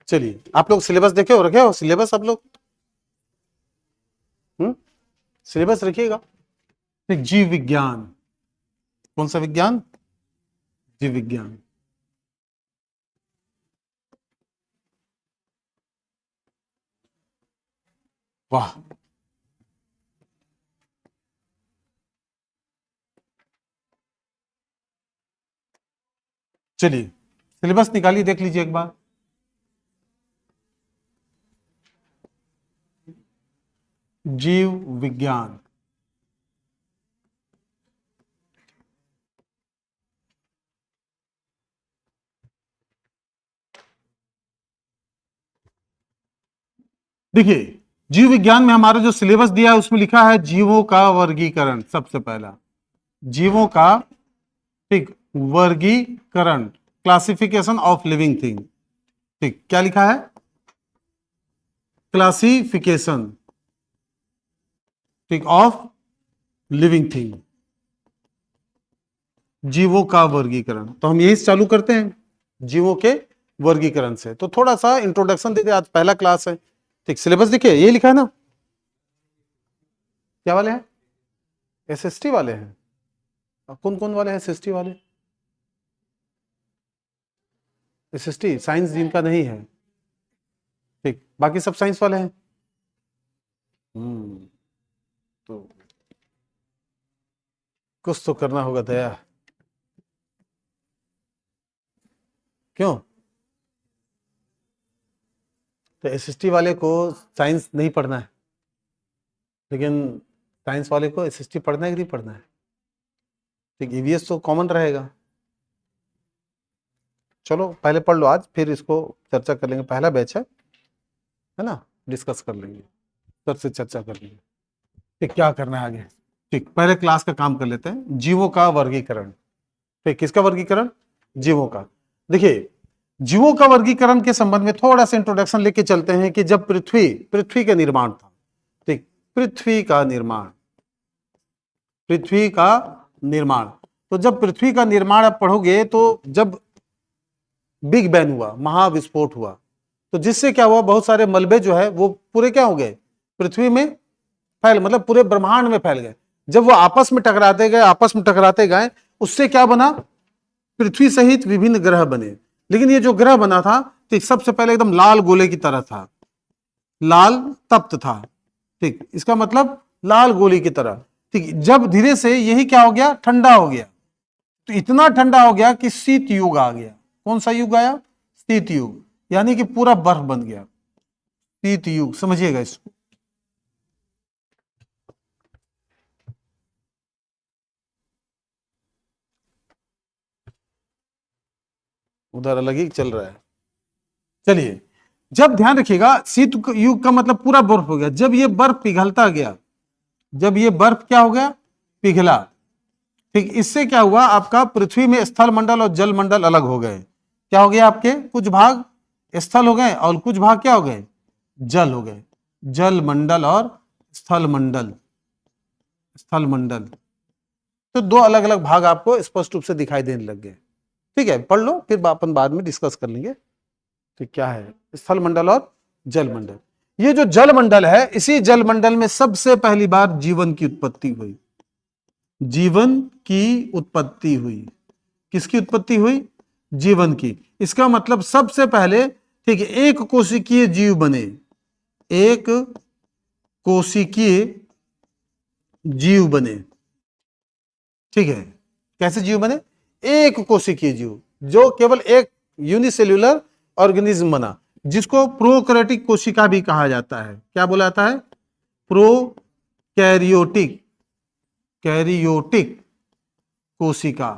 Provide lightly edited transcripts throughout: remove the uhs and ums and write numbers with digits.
चलिए, आप लोग सिलेबस देखे हो, रखे हो सिलेबस आप लोग? सिलेबस रखिएगा। जीव विज्ञान, कौन सा विज्ञान? जीव विज्ञान। वाह, चलिए सिलेबस निकालिए, देख लीजिए एक बार। जीव विज्ञान, देखिए जीव विज्ञान में हमारा जो सिलेबस दिया है उसमें लिखा है जीवों का वर्गीकरण। सबसे पहला जीवों का, ठीक, वर्गीकरण, क्लासिफिकेशन ऑफ लिविंग थिंग। ठीक, क्या लिखा है? क्लासिफिकेशन, ठीक, ऑफ लिविंग थिंग, जीवों का वर्गीकरण। तो हम यही चालू करते हैं जीवों के वर्गीकरण से। तो थोड़ा सा इंट्रोडक्शन देते, आज पहला क्लास है। ठीक, सिलेबस देखिए ये लिखा है ना, क्या वाले हैं? एसएसटी वाले हैं। कौन कौन वाले हैं एसएसटी वाले? एसएसटी साइंस जिनका नहीं है, ठीक, बाकी सब साइंस वाले हैं। तो कुछ तो करना होगा दया, क्यों? तो एसएसटी वाले को साइंस नहीं पढ़ना है, लेकिन साइंस वाले को एसएसटी पढ़ना है कि नहीं पढ़ना है? ठीक, ईवीएस तो कॉमन रहेगा। चलो पहले पढ़ लो आज, फिर इसको चर्चा कर लेंगे। पहला बैच है ना, डिस्कस कर लेंगे, सर से चर्चा कर लेंगे। ठीक, क्या करना है आगे? ठीक, पहले क्लास का काम कर लेते हैं। जीवों का वर्गीकरण। ठीक, किसका वर्गीकरण? जीवों का। देखिए जीवों का वर्गीकरण के संबंध में थोड़ा सा इंट्रोडक्शन लेके चलते हैं कि जब पृथ्वी का निर्माण था, ठीक, पृथ्वी का निर्माण, पृथ्वी का निर्माण। तो जब पृथ्वी का निर्माण आप पढ़ोगे तो जब बिग बैंग हुआ, महाविस्फोट हुआ, तो जिससे क्या हुआ, बहुत सारे मलबे जो है वो पूरे क्या हो गए, पृथ्वी में फैल, मतलब पूरे ब्रह्मांड में फैल गए। जब वो आपस में टकराते गए, आपस में टकराते गए, उससे क्या बना, पृथ्वी सहित विभिन्न ग्रह बने। लेकिन ये जो ग्रह बना था, ठीक, सबसे पहले एकदम लाल गोले की तरह था, लाल तप्त था। ठीक, इसका मतलब लाल गोली की तरह। ठीक, जब धीरे से यही क्या हो गया, ठंडा हो गया, तो इतना ठंडा हो गया कि शीत युग आ गया। कौन सा युग आया? शीत युग, यानी कि पूरा बर्फ बन गया, शीत युग, समझिएगा इसको। उधर अलग ही चल रहा है। चलिए, जब ध्यान रखिएगा, शीत युग का मतलब पूरा बर्फ हो गया। जब ये बर्फ पिघलता गया, जब ये बर्फ क्या हो गया, पिघला, ठीक, इससे क्या हुआ, आपका पृथ्वी में स्थल मंडल और जल मंडल अलग हो गए। क्या हो गया, आपके कुछ भाग स्थल हो गए और कुछ भाग क्या हो गए, जल हो गए। जल मंडल और स्थल मंडल, स्थल मंडल, तो दो अलग अलग भाग आपको स्पष्ट रूप से दिखाई देने लग गए। ठीक है, पढ़ लो, फिर अपन बाद में डिस्कस कर लेंगे। तो क्या है स्थल मंडल और जल मंडल? ये जो जल मंडल है, इसी जल मंडल में सबसे पहली बार जीवन की उत्पत्ति हुई। जीवन की उत्पत्ति हुई। किसकी उत्पत्ति हुई? जीवन की। इसका मतलब सबसे पहले, ठीक है, एक कोशिकीय जीव बने, एक कोशिकीय जीव बने। ठीक है, कैसे जीव बने? एक कोशिकीय जीव, जो केवल एक यूनिसेल्यूलर ऑर्गेनिज्म बना, जिसको प्रोकैरियोटिक कोशिका भी कहा जाता है। क्या बोला जाता है? प्रोकैरियोटिक, कैरियोटिक कोशिका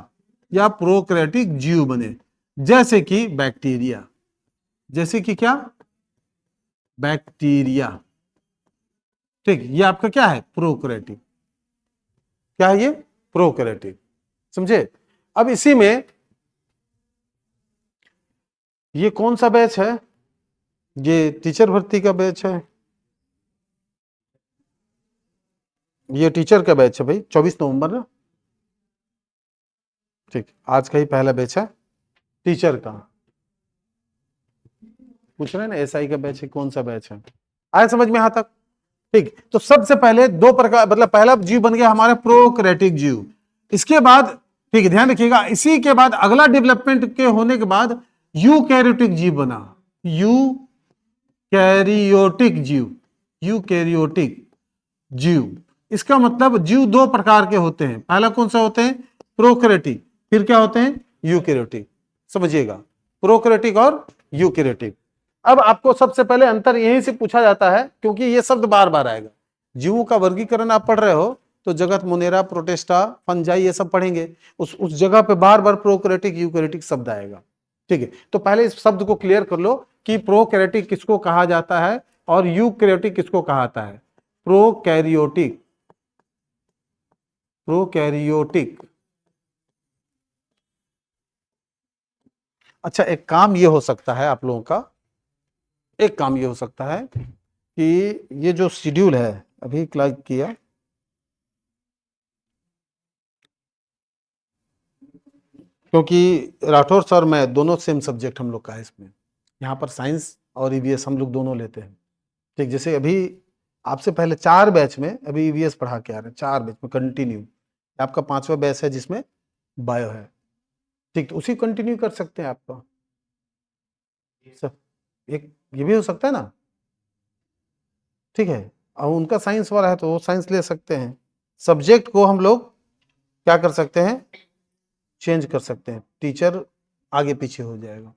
या प्रोकैरियोटिक जीव बने। जैसे कि बैक्टीरिया, जैसे कि क्या, बैक्टीरिया। ठीक, ये आपका क्या है, प्रोकैरियोटिक। क्या है ये? प्रोकैरियोटिक, समझे? अब इसी में ये कौन सा बैच है? ये टीचर भर्ती का बैच है, ये टीचर का बैच है भाई, 24 नवंबर ना। ठीक, आज का ही पहला बैच है टीचर का। पूछ रहे हैं ना एसआई का बैच है, कौन सा बैच है, आया समझ में यहां तक? ठीक, तो सबसे पहले दो प्रकार, मतलब पहला जीव बन गया हमारा प्रोकैरियोटिक जीव। इसके बाद ठीक है, ध्यान रखिएगा, इसी के बाद अगला डेवलपमेंट के होने के बाद यूकैरियोटिक जीव बना, यूकैरियोटिक जीव, यूकैरियोटिक जीव। इसका मतलब जीव दो प्रकार के होते हैं, पहला कौन सा होते हैं, प्रोकैरियोटिक, फिर क्या होते हैं, यूकैरियोटिक। समझिएगा, प्रोकैरियोटिक और यूकैरियोटिक। अब आपको सबसे पहले अंतर यहीं से पूछा जाता है, क्योंकि ये शब्द बार बार आएगा। जीवों का वर्गीकरण आप पढ़ रहे हो तो जगत, मोनेरा, प्रोटेस्टा, फंजाई, ये सब पढ़ेंगे, उस जगह पे बार बार प्रोकैरियोटिक यूकैरियोटिक शब्द आएगा। ठीक है, तो पहले इस शब्द को क्लियर कर लो कि प्रोकैरियोटिक किसको कहा जाता है और यूकैरियोटिक किसको कहा जाता है। Prokaryotic, prokaryotic. अच्छा, एक काम ये हो सकता है आप लोगों का, एक काम ये हो सकता है कि ये जो शेड्यूल है अभी क्लास किया, क्योंकि राठौर सर मैं दोनों सेम सब्जेक्ट हम लोग का है इसमें, यहाँ पर साइंस और ईवीएस हम लोग दोनों लेते हैं। ठीक, जैसे अभी आपसे पहले 4 बैच में अभी ईवीएस पढ़ा के आ रहे हैं, 4 बैच में कंटिन्यू, आपका 5वां बैच है जिसमें बायो है। ठीक, तो उसी कंटिन्यू कर सकते हैं आपका सब, एक ये भी हो सकता है ना। ठीक है, और उनका साइंस वाला है तो वो साइंस ले सकते हैं। सब्जेक्ट को हम लोग क्या कर सकते हैं, चेंज कर सकते हैं, टीचर आगे पीछे हो जाएगा।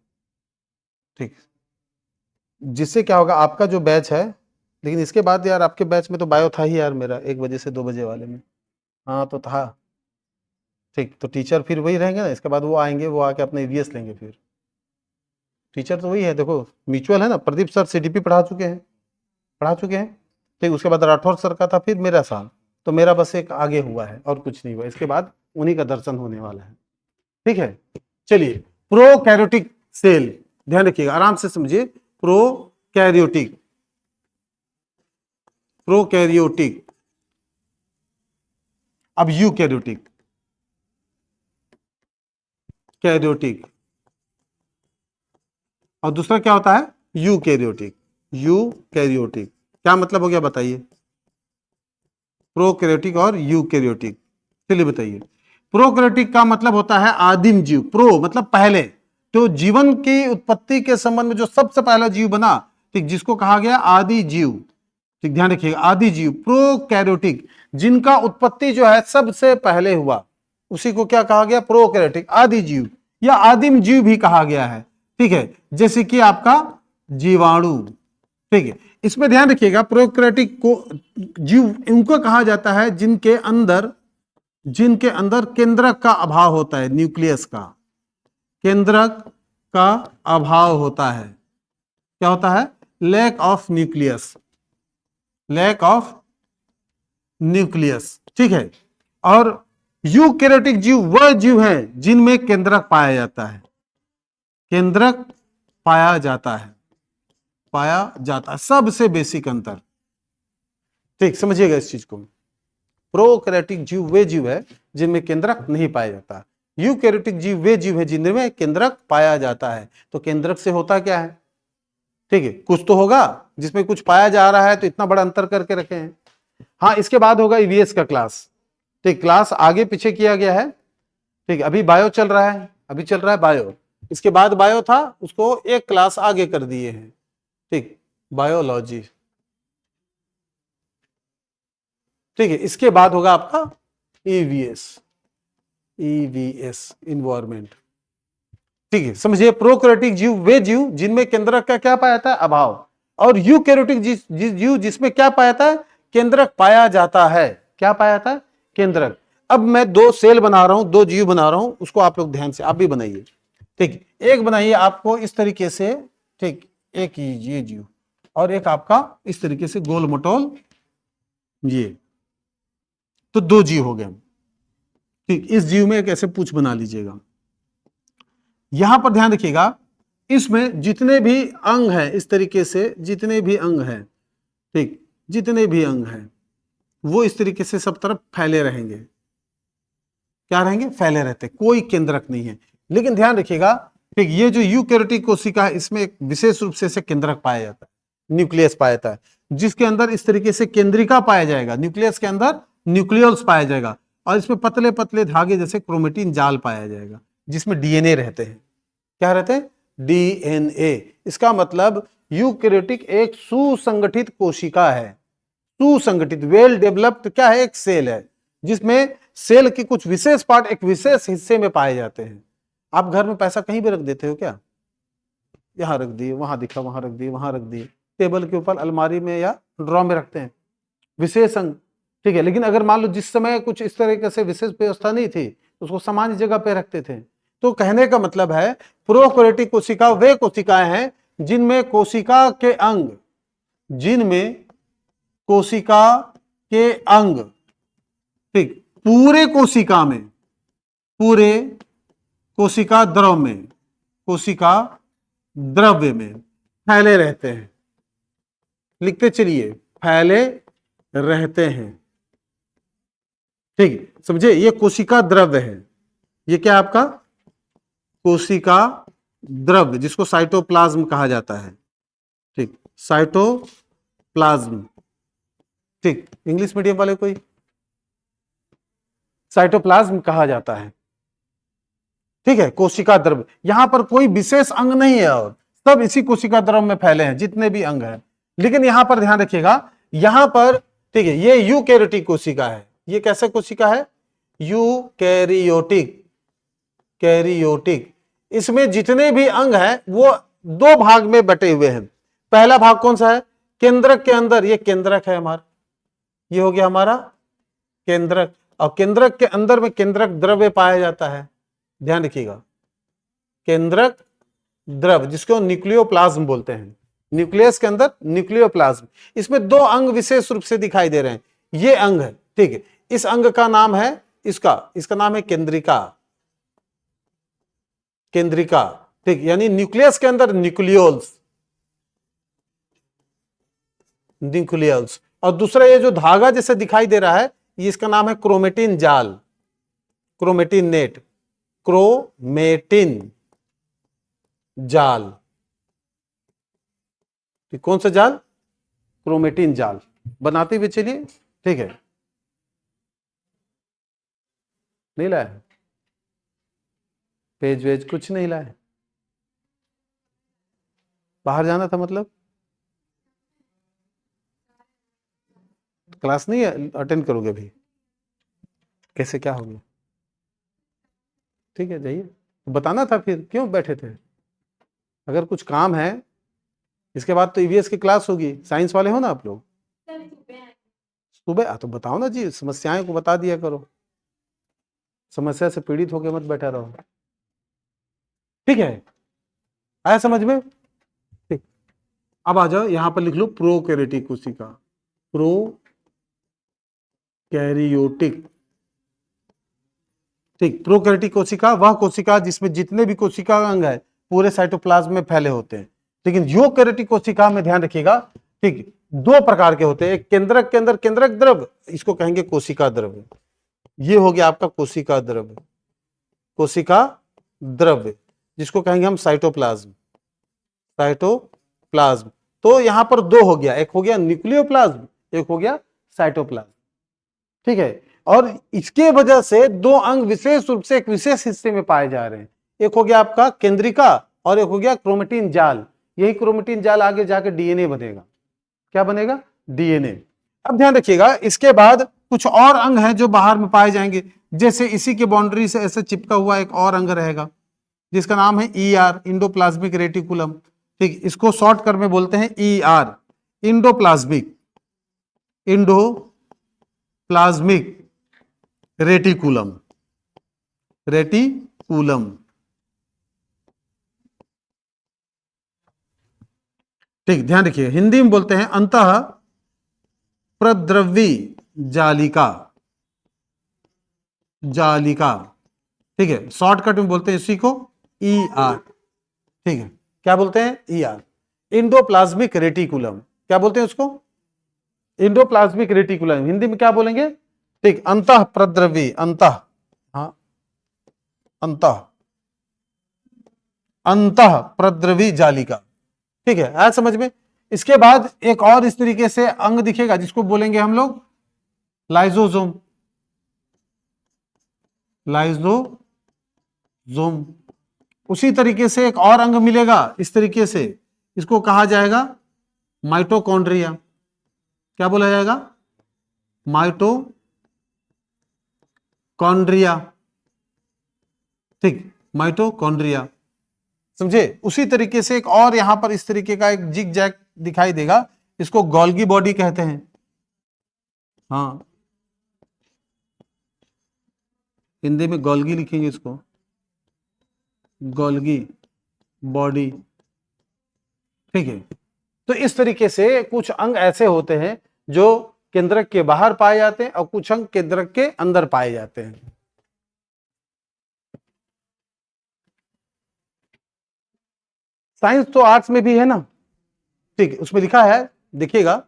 ठीक, जिससे क्या होगा, आपका जो बैच है, लेकिन इसके बाद यार आपके बैच में तो बायो था ही यार मेरा 1 बजे से 2 बजे वाले में, हाँ तो था। ठीक, तो टीचर फिर वही रहेंगे ना, इसके बाद वो आएंगे, वो आके अपने ईवीएस लेंगे, फिर टीचर तो वही है। देखो म्यूचुअल है ना, प्रदीप सर सीडीपी पढ़ा चुके हैं। ठीक, उसके बाद राठौर सर का था, फिर मेरा साल, तो मेरा बस एक आगे हुआ है और कुछ नहीं हुआ, इसके बाद उन्हीं का दर्शन होने वाला है। ठीक है, चलिए, प्रोकैरियोटिक सेल, ध्यान रखिएगा, आराम से समझिए, प्रोकैरियोटिक, प्रोकैरियोटिक। अब यूकैरियोटिक, कैरियोटिक, और दूसरा क्या होता है, यूकैरियोटिक। यूकैरियोटिक क्या मतलब हो गया बताइए, प्रोकैरियोटिक और यूकैरियोटिक। चलिए बताइए, प्रोकैरियोटिक का मतलब होता है आदिम जीव, प्रो मतलब पहले, तो जीवन की उत्पत्ति के संबंध में जो सबसे पहला जीव बना, ठीक, जिसको कहा गया आदि जीव। ठीक, ध्यान रखिएगा, आदि जीव, प्रोकैरियोटिक, जिनका उत्पत्ति जो है सबसे पहले हुआ, उसी को क्या कहा गया, प्रोकैरियोटिक, आदि जीव, या आदिम जीव भी कहा गया है। ठीक है, जैसे कि आपका जीवाणु। ठीक है, इसमें ध्यान रखिएगा, प्रोकैरियोटिक को जीव उनको कहा जाता है जिनके अंदर केंद्रक का अभाव होता है, न्यूक्लियस का, केंद्रक का अभाव होता है। क्या होता है, lack of nucleus, lack of nucleus. ठीक है, और यूकैरियोटिक जीव वह जीव हैं जिनमें केंद्रक पाया जाता है, केंद्रक पाया जाता है, सबसे बेसिक अंतर। ठीक, समझिएगा इस चीज को, प्रोकैरियोटिक जीव वे जीव है जिनमें केंद्रक नहीं पाया जाता, यूकैरियोटिक जीव वे जीव है जिनमें केंद्रक पाया जाता है। तो केंद्रक से होता क्या है, ठीक है, कुछ तो होगा जिसमें कुछ पाया जा रहा है, तो इतना बड़ा अंतर करके रखे हैं। हाँ, इसके बाद होगा ईवीएस का क्लास। ठीक, क्लास आगे पीछे किया गया है। ठीक, अभी बायो चल रहा है, अभी चल रहा है बायो, इसके बाद बायो था, उसको एक क्लास आगे कर दिए हैं। ठीक, बायोलॉजी। ठीक है, इसके बाद होगा आपका ईवीएस, ईवीएस इन्वायरमेंट। ठीक है, समझिए, प्रोकैरियोटिक जीव वे जीव जिनमें केंद्रक का क्या पाया जाता है, अभाव, और यूकैरियोटिक जीव जिसमें क्या पाया जाता है, केंद्रक पाया जाता है। क्या पाया जाता है, केंद्रक। अब मैं 2 सेल बना रहा हूं, 2 जीव बना रहा हूं, उसको आप लोग ध्यान से आप भी बनाइए। ठीक, एक बनाइए आपको इस तरीके से, ठीक, एक ये जीव, और एक आपका इस तरीके से गोल मटोल ये, तो 2 जीव हो गए। ठीक, इस जीव में एक ऐसे पूंछ बना लीजिएगा। यहां पर ध्यान रखिएगा, इसमें जितने भी अंग हैं, इस तरीके से जितने भी अंग हैं, ठीक, जितने भी अंग हैं वो इस तरीके से सब तरफ फैले रहेंगे। क्या रहेंगे, फैले रहते, कोई केंद्रक नहीं है। लेकिन ध्यान रखिएगा, ठीक, ये जो यूकैरियोटिक कोशिका है इसमें एक विशेष रूप से इसे केंद्रक पाया जाता है, न्यूक्लियस पाया जाता है, जिसके अंदर इस तरीके से केंद्रिका पाया जाएगा, न्यूक्लियस के अंदर न्यूक्लियोल्स पाया जाएगा, और इसमें पतले पतले धागे जैसे क्रोमेटिन जाल पाया जाएगा, जिसमें डीएनए रहते हैं। क्या रहते हैं? डीएनए। इसका मतलब यूकैरियोटिक एक सुसंगठित कोशिका है, सुसंगठित वेल डेवलप्ड क्या है, एक सेल है, जिसमें सेल के कुछ विशेष पार्ट एक विशेष हिस्से में पाए जाते हैं। आप घर में पैसा कहीं भी रख देते हो क्या? यहाँ रख दिए, वहां दिखा, वहां रख दिए, वहां रख दिए, टेबल के ऊपर, अलमारी में या ड्रॉ में रखते हैं, विशेष अंग। ठीक है, लेकिन अगर मान लो जिस समय कुछ इस तरीके से विशेष व्यवस्था नहीं थी, उसको सामान्य जगह पे रखते थे। तो कहने का मतलब है प्रोकैरियोटिक कोशिका वे कोशिकाएं हैं जिनमें कोशिका के अंग, जिनमें कोशिका के अंग, ठीक, पूरे कोशिका में, पूरे कोशिका द्रव में, कोशिका द्रव्य में फैले रहते हैं। लिखते चलिए, फैले रहते हैं। ठीक, समझे? ये कोशिका द्रव्य है। ये क्या आपका? कोशिका द्रव्य, जिसको साइटोप्लाज्म कहा जाता है। ठीक, साइटोप्लाज्म। ठीक, इंग्लिश मीडियम वाले कोई? साइटोप्लाज्म कहा जाता है। ठीक है, कोशिका द्रव्य। यहां पर कोई विशेष अंग नहीं है और सब इसी कोशिका द्रव्य में फैले हैं, जितने भी अंग हैं। लेकिन यहां पर ध्यान रखिएगा, यहां पर, ठीक है, ये यूकैरियोटिक कोशिका है। ये कैसे कोशिका है? Eukaryotic, karyotic. इसमें जितने भी अंग हैं वो दो भाग में बटे हुए हैं। पहला भाग कौन सा है? केंद्रक के अंदर, ये केंद्रक है हमारा, ये हो गया हमारा केंद्रक, और केंद्रक के अंदर में केंद्रक द्रव्य पाया जाता है। ध्यान रखिएगा, केंद्रक द्रव, जिसको न्यूक्लियोप्लाज्म बोलते हैं। न्यूक्लियस के अंदर न्यूक्लियोप्लाज्म। इसमें दो अंग विशेष रूप से दिखाई दे रहे हैं। ये अंग है, ठीक है, इस अंग का नाम है, इसका नाम है केंद्रिका, केंद्रिका। ठीक, यानी न्यूक्लियस के अंदर न्यूक्लियोल्स, न्यूक्लियोल्स। और दूसरा ये जो धागा जैसे दिखाई दे रहा है, ये इसका नाम है क्रोमेटिन जाल, क्रोमेटिन नेट, क्रोमेटिन जाल। कौन सा जाल? क्रोमेटिन जाल। बनाते हुए चलिए, ठीक है। नहीं लाया पेज वेज, कुछ नहीं लाया? बाहर जाना था मतलब? क्लास नहीं अटेंड करोगे अभी? कैसे, क्या हो गया? ठीक है, जाइए। बताना था, फिर क्यों बैठे थे? अगर कुछ काम है, इसके बाद तो ईवीएस की क्लास होगी। साइंस वाले हो ना आप लोग? सुबह तो बताओ ना जी, समस्याएं को बता दिया करो, समस्या से पीड़ित होकर मत बैठा रहो। ठीक है, आया समझ में? ठीक, अब आ जाओ, यहां पर लिख लो प्रोकैरियोटिक कोशिका, प्रोकैरियोटिक। ठीक, प्रोकैरियोटिक कोशिका वह कोशिका जिसमें जितने भी कोशिका अंग है पूरे साइटोप्लाज्म में फैले होते हैं। लेकिन यूकैरियोटिक कोशिका में ध्यान रखिएगा, ठीक, दो प्रकार के होते हैं। एक केंद्रक के अंदर केंद्रक द्रव्य, इसको कहेंगे कोशिका द्रव्य। ये हो गया आपका कोशिका द्रव्य, कोशिका द्रव्य, जिसको कहेंगे हम साइटोप्लाज्म, साइटोप्लाज्म। तो यहां पर दो हो गया, एक हो गया न्यूक्लियोप्लाज्म, एक हो गया साइटोप्लाज्म। ठीक है, और इसके वजह से दो अंग विशेष रूप से एक विशेष हिस्से में पाए जा रहे हैं। एक हो गया आपका केंद्रिका और एक हो गया क्रोमेटिन जाल। यही क्रोमेटिन जाल आगे जाकर डीएनए बनेगा। क्या बनेगा? डीएनए। अब ध्यान रखिएगा, इसके बाद कुछ और अंग हैं जो बाहर में पाए जाएंगे। जैसे इसी के बाउंड्री से ऐसे चिपका हुआ एक और अंग रहेगा, जिसका नाम है ईआर, इंडोप्लाज्मिक रेटिकुलम। ठीक, इसको शॉर्ट कर में बोलते हैं ER, endoplasmic, endoplasmic reticulum, reticulum. ठीक, ध्यान रखिए, हिंदी में बोलते हैं अंतः प्रद्रवी जालिका, जालिका। ठीक है, शॉर्टकट में बोलते हैं इसी को ई आर। ठीक है, क्या बोलते हैं? E R, endoplasmic reticulum. क्या बोलते हैं उसको? Endoplasmic reticulum. हिंदी में क्या बोलेंगे? ठीक, अंतः प्रद्रवी, अंतः, हाँ, अंतः अंतः प्रद्रवी जालिका। ठीक है, आया समझ में। इसके बाद एक और इस तरीके से अंग दिखेगा जिसको बोलेंगे हम लोग लाइजोसोम। लाइजोसोम। उसी तरीके से एक और अंग मिलेगा इस तरीके से, इसको कहा जाएगा माइटोकॉन्ड्रिया। क्या बोला जाएगा? माइटोकॉन्ड्रिया। ठीक, माइटोकॉन्ड्रिया, समझे। उसी तरीके से एक और यहां पर इस तरीके का एक जिग जैग दिखाई देगा, इसको गोल्गी बॉडी कहते हैं। हाँ, हिंदी में गोल्गी लिखेंगे इसको, गोल्गी बॉडी। ठीक है, तो इस तरीके से कुछ अंग ऐसे होते हैं जो केंद्रक के बाहर पाए जाते हैं और कुछ अंग केंद्रक के अंदर पाए जाते हैं। साइंस तो आर्ट्स में भी है ना। ठीक, उसमें लिखा है, देखिएगा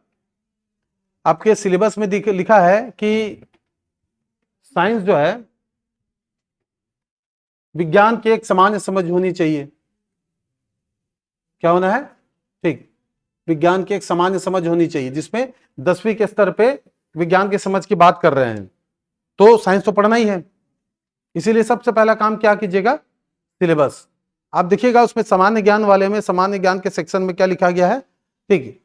आपके सिलेबस में लिखा है कि साइंस जो है विज्ञान की एक सामान्य समझ होनी चाहिए। क्या होना है? ठीक, विज्ञान की एक सामान्य समझ होनी चाहिए, जिसमें 10वीं के स्तर पे विज्ञान की समझ की बात कर रहे हैं, तो साइंस तो पढ़ना ही है। इसीलिए सबसे पहला काम क्या कीजिएगा? सिलेबस। आप देखिएगा उसमें सामान्य ज्ञान वाले में, सामान्य ज्ञान के सेक्शन में क्या लिखा गया है? ठीक,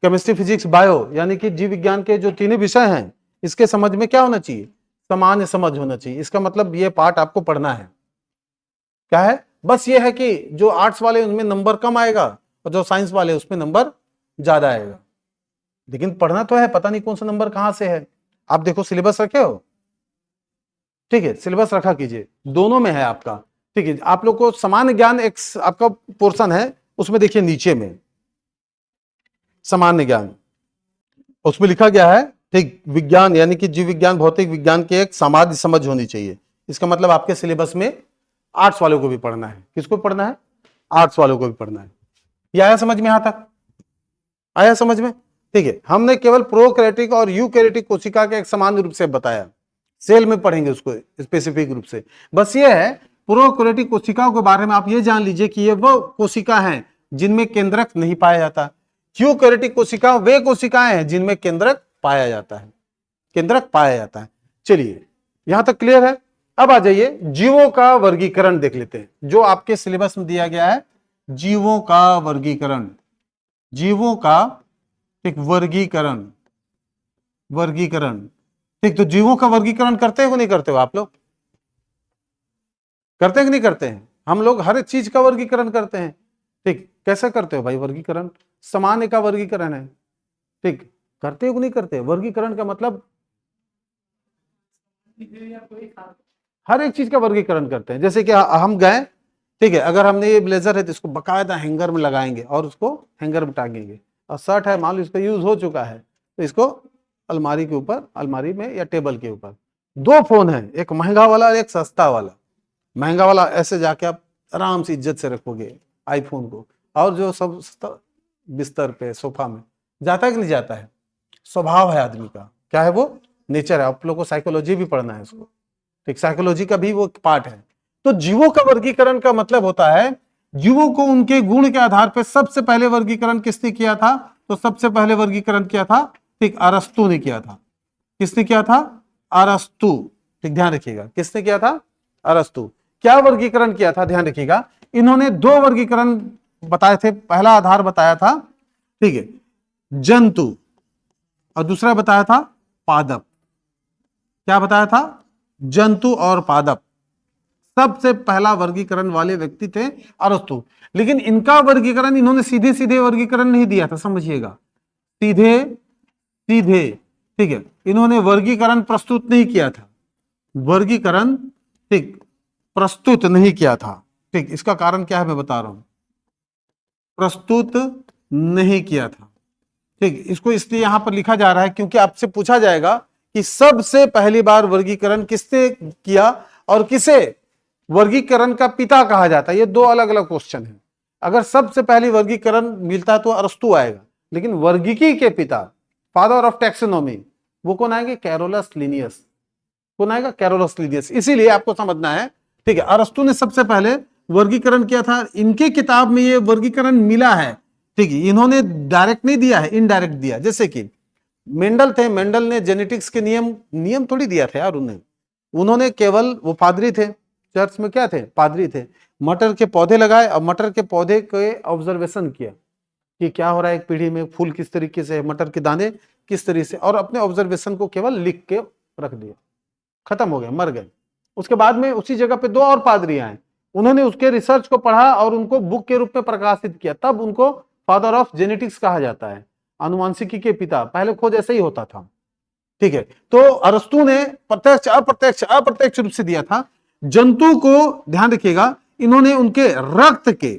केमिस्ट्री, फिजिक्स, बायो, यानी कि जीव विज्ञान के जो तीनों विषय हैं, इसके समझ में क्या होना चाहिए? सामान्य समझ होना चाहिए। इसका मतलब ये पार्ट आपको पढ़ना है। क्या है? बस ये है कि जो आर्ट्स वाले उनमें नंबर कम आएगा और जो साइंस वाले उसमें नंबर ज्यादा आएगा, लेकिन पढ़ना तो है। पता नहीं कौन सा नंबर कहां से है। आप देखो सिलेबस रखे हो, ठीक है, सिलेबस रखा कीजिए, दोनों में है आपका। ठीक है, आप लोग को सामान्य ज्ञान एक आपका पोर्शन है, उसमें देखिए नीचे में सामान्य ज्ञान, उसमें लिखा गया है ठीक, विज्ञान यानी कि जीव विज्ञान, भौतिक विज्ञान की एक सामान्य समझ होनी चाहिए। इसका मतलब आपके सिलेबस में आर्ट्स वालों को भी पढ़ना है। किसको पढ़ना है? आर्ट्स वालों को भी पढ़ना है। ये आया समझ में? यहां तक आया समझ में? ठीक है, हमने केवल प्रोकैरियोटिक और यूकैरियोटिक कोशिका के एक समान रूप से बताया, सेल में पढ़ेंगे उसको स्पेसिफिक रूप से। बस ये है, प्रोकैरियोटिक कोशिकाओं के बारे में आप ये जान लीजिए कि ये वो कोशिका हैं जिनमें केंद्रक नहीं पाया जाता। यूकैरियोटिक कोशिका वे कोशिकाएं हैं जिनमें केंद्रक पाया जाता है, केंद्रक पाया जाता है। चलिए, यहां तक क्लियर है। अब आ जाइए जीवों का वर्गीकरण देख लेते हैं, जो आपके सिलेबस में दिया गया है। जीवों का वर्गीकरण, जीवों का एक वर्गीकरण, वर्गीकरण। ठीक, तो जीवों का वर्गीकरण करते हो नहीं करते हो? आप लोग करते हैं कि नहीं करते हैं? हम लोग हर एक चीज का वर्गीकरण करते हैं। ठीक, कैसे करते हो भाई वर्गीकरण? सामान्य का वर्गीकरण है। ठीक, करते हो कि नहीं करते? वर्गीकरण का मतलब हर एक चीज का वर्गीकरण करते हैं। जैसे कि हम गए, ठीक है, अगर हमने ये ब्लेजर है तो इसको बकायदा हैंगर में लगाएंगे और उसको हैंगर में टांगेंगे। और शर्ट है, मान लो इसका यूज हो चुका है, तो इसको अलमारी के ऊपर, अलमारी में या टेबल के ऊपर। दो फोन है, एक महंगा वाला और एक सस्ता वाला। महंगा वाला ऐसे जाके आप आराम से इज्जत से रखोगे आईफोन को, और जो सब बिस्तर पे, सोफा में जाता है कि नहीं जाता है? स्वभाव है आदमी का, क्या है वो? नेचर है। आप लोग को साइकोलॉजी भी पढ़ना है इसको, ठीक, साइकोलॉजी का भी वो पार्ट है। तो जीवों का वर्गीकरण का मतलब होता है, जीवों को उनके गुण के आधार पर सबसे पहले वर्गीकरण किसने किया था? तो सबसे पहले वर्गीकरण किया था, ठीक, अरस्तु ने किया था। किसने किया था? अरस्तु। ठीक, ध्यान रखिएगा, किसने किया था? अरस्तु। क्या वर्गीकरण किया था? ध्यान रखिएगा, इन्होंने दो वर्गीकरण बताए थे। पहला आधार बताया था, ठीक है, जंतु, और दूसरा बताया था पादप। क्या बताया था? जंतु और पादप। सबसे पहला वर्गीकरण वाले व्यक्ति थे अरस्तु। लेकिन इनका वर्गीकरण इन्होंने सीधे सीधे वर्गीकरण नहीं दिया था, समझिएगा, सीधे सीधे, ठीक है, इन्होंने वर्गीकरण प्रस्तुत नहीं किया था। वर्गीकरण, ठीक, प्रस्तुत नहीं किया था। ठीक, इसका कारण क्या है मैं बता रहा हूं, प्रस्तुत नहीं किया था। ठीक, इसको इसलिए यहां पर लिखा जा रहा है क्योंकि आपसे पूछा जाएगा कि सबसे पहली बार वर्गीकरण किसने किया और किसे वर्गीकरण का पिता कहा जाता है। ये दो अलग अलग क्वेश्चन है। अगर सबसे पहली वर्गीकरण मिलता है तो अरस्तु आएगा, लेकिन वर्गीकी के पिता, फादर ऑफ टैक्सोनॉमी, वो कौन आएंगे? Carolus Linnaeus. कौन आएगा? Carolus Linnaeus. इसीलिए आपको समझना है, ठीक है, अरस्तु ने सबसे पहले वर्गीकरण किया था, इनके किताब में ये वर्गीकरण मिला है। ठीक है, इन्होंने डायरेक्ट नहीं दिया है, इनडायरेक्ट दिया। जैसे कि मेंडल थे, मेंडल ने जेनेटिक्स के नियम थोड़ी दिया था यार, उन्होंने केवल, वो पादरी थे, चर्च में क्या थे, पादरी थे, मटर के पौधे लगाए और मटर के पौधे के ऑब्जर्वेशन किया कि क्या हो रहा है एक पीढ़ी में, फूल किस तरीके से, मटर के दाने किस तरीके से, और अपने ऑब्जर्वेशन को केवल लिख के रख दिया, खत्म हो गए, मर गए। उसके बाद में उसी जगह पे दो और पादरी आए, उन्होंने उसके रिसर्च को पढ़ा और उनको बुक के रूप में प्रकाशित किया, तब उनको फादर ऑफ जेनेटिक्स कहा जाता है, आनुवांशिकी के पिता। पहले खोज ऐसे ही होता था। ठीक है, तो अरस्तु ने प्रत्यक्ष अप्रत्यक्ष रूप से दिया था। जंतु को ध्यान रखिएगा, इन्होंने उनके रक्त के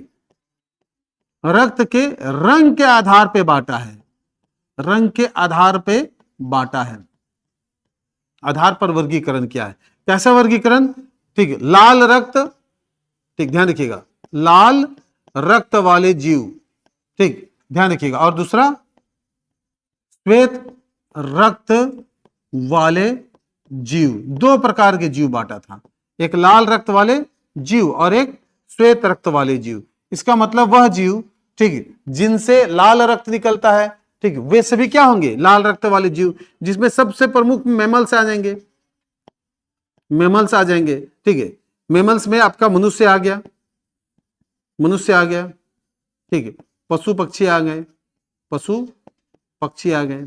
रंग के आधार पे बांटा है, रंग के आधार पे बांटा है, आधार पर वर्गीकरण किया है। कैसा वर्गीकरण? ठीक है, लाल रक्त, ठीक ध्यान रखिएगा, लाल रक्त वाले जीव, ठीक ध्यान रखिएगा, और दूसरा श्वेत रक्त वाले जीव। दो प्रकार के जीव बांटा था, एक लाल रक्त वाले जीव और एक श्वेत रक्त वाले जीव। इसका मतलब वह जीव, ठीक है, जिनसे लाल रक्त निकलता है, ठीक है, वे सभी क्या होंगे, लाल रक्त वाले जीव, जिसमें सबसे प्रमुख मैमल्स आ जाएंगे, मैमल्स आ जाएंगे। ठीक है, मैमल्स में आपका मनुष्य आ गया, मनुष्य आ गया, ठीक है, पशु पक्षी आ गए, पशु पक्षी आ गए।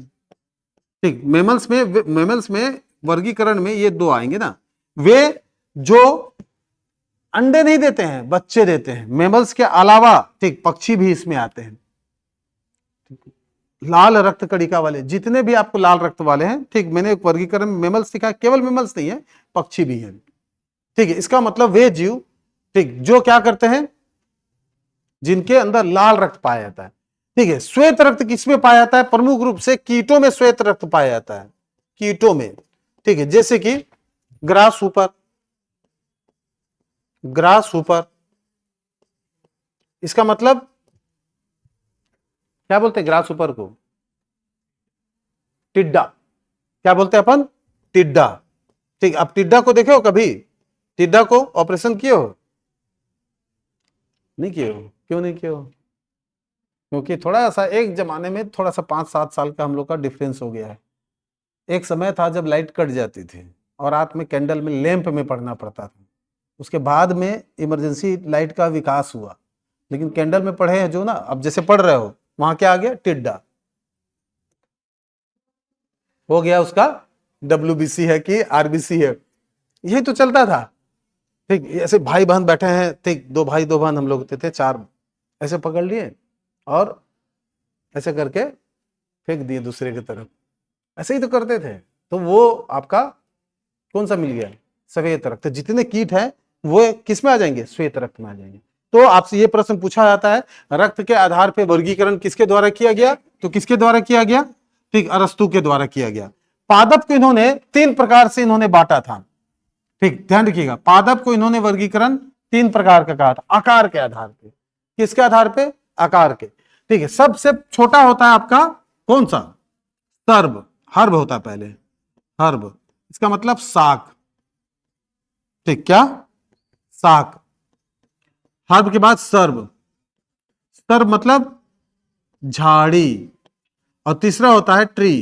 ठीक, मैमल्स में वर्गीकरण में ये दो आएंगे ना, वे जो अंडे नहीं देते हैं, बच्चे देते हैं, मैमल्स के अलावा, ठीक, पक्षी भी इसमें आते हैं। लाल रक्त कणिका वाले जितने भी आपको लाल रक्त वाले हैं, ठीक, मैंने एक वर्गीकरण मैमल्स दिखाया, केवल मैमल्स नहीं है, पक्षी भी हैं। ठीक है, इसका मतलब वे जीव, ठीक, जो क्या करते हैं, जिनके अंदर लाल रक्त पाया जाता है। ठीक है, श्वेत रक्त किसमें पाया जाता है? प्रमुख रूप से कीटों में श्वेत रक्त पाया जाता है, कीटों में। ठीक है, जैसे कि ग्रास ऊपर, इसका मतलब क्या बोलते हैं ग्रास ऊपर को? टिड्डा। क्या बोलते हैं अपन? टिड्डा। ठीक, अब टिड्डा को देखे हो कभी? टिड्डा को ऑपरेशन किए हो? नहीं किए हो? क्यों नहीं किए हो? क्योंकि थोड़ा सा एक जमाने में थोड़ा सा 5-7 साल का हम लोग का डिफरेंस हो गया है। एक समय था जब लाइट कट जाती थी और रात में कैंडल में, लैंप में पढ़ना पड़ता था। उसके बाद में इमरजेंसी लाइट का विकास हुआ, लेकिन कैंडल में पढ़े हैं जो ना, अब जैसे पढ़ रहे हो, वहां क्या आ गया? टिड्डा हो गया, उसका WBC है कि RBC है, यही तो चलता था। ठीक, ऐसे भाई बहन बैठे हैं, ठीक, 2 भाई 2 बहन हम लोग होते थे, 4 ऐसे पकड़ लिए और ऐसे करके फेंक दिए दूसरे की तरफ, ऐसे ही तो करते थे। तो वो आपका कौन सा मिल गया? श्वेत रक्त। जितने कीट है वो किस में आ जाएंगे? श्वेत रक्त में आ जाएंगे। तो आपसे ये प्रश्न पूछा जाता है, रक्त के आधार पर वर्गीकरण किसके द्वारा किया गया? तो किसके द्वारा किया गया? ठीक, अरस्तु के द्वारा किया गया। पादप को इन्होंने 3 प्रकार से इन्होंने बांटा था। ठीक, ध्यान रखिएगा, पादप को इन्होंने वर्गीकरण 3 प्रकार का कहा था, आकार के आधार पे। किसके आधार पे? आकार के। ठीक है, सबसे छोटा होता है आपका कौन सा? सर्ब, हर्ब होता है पहले, हर्ब, इसका मतलब शाक। ठीक, क्या? शाक। हर्ब के बाद सर्ब, सर्ब मतलब झाड़ी, और तीसरा होता है ट्री,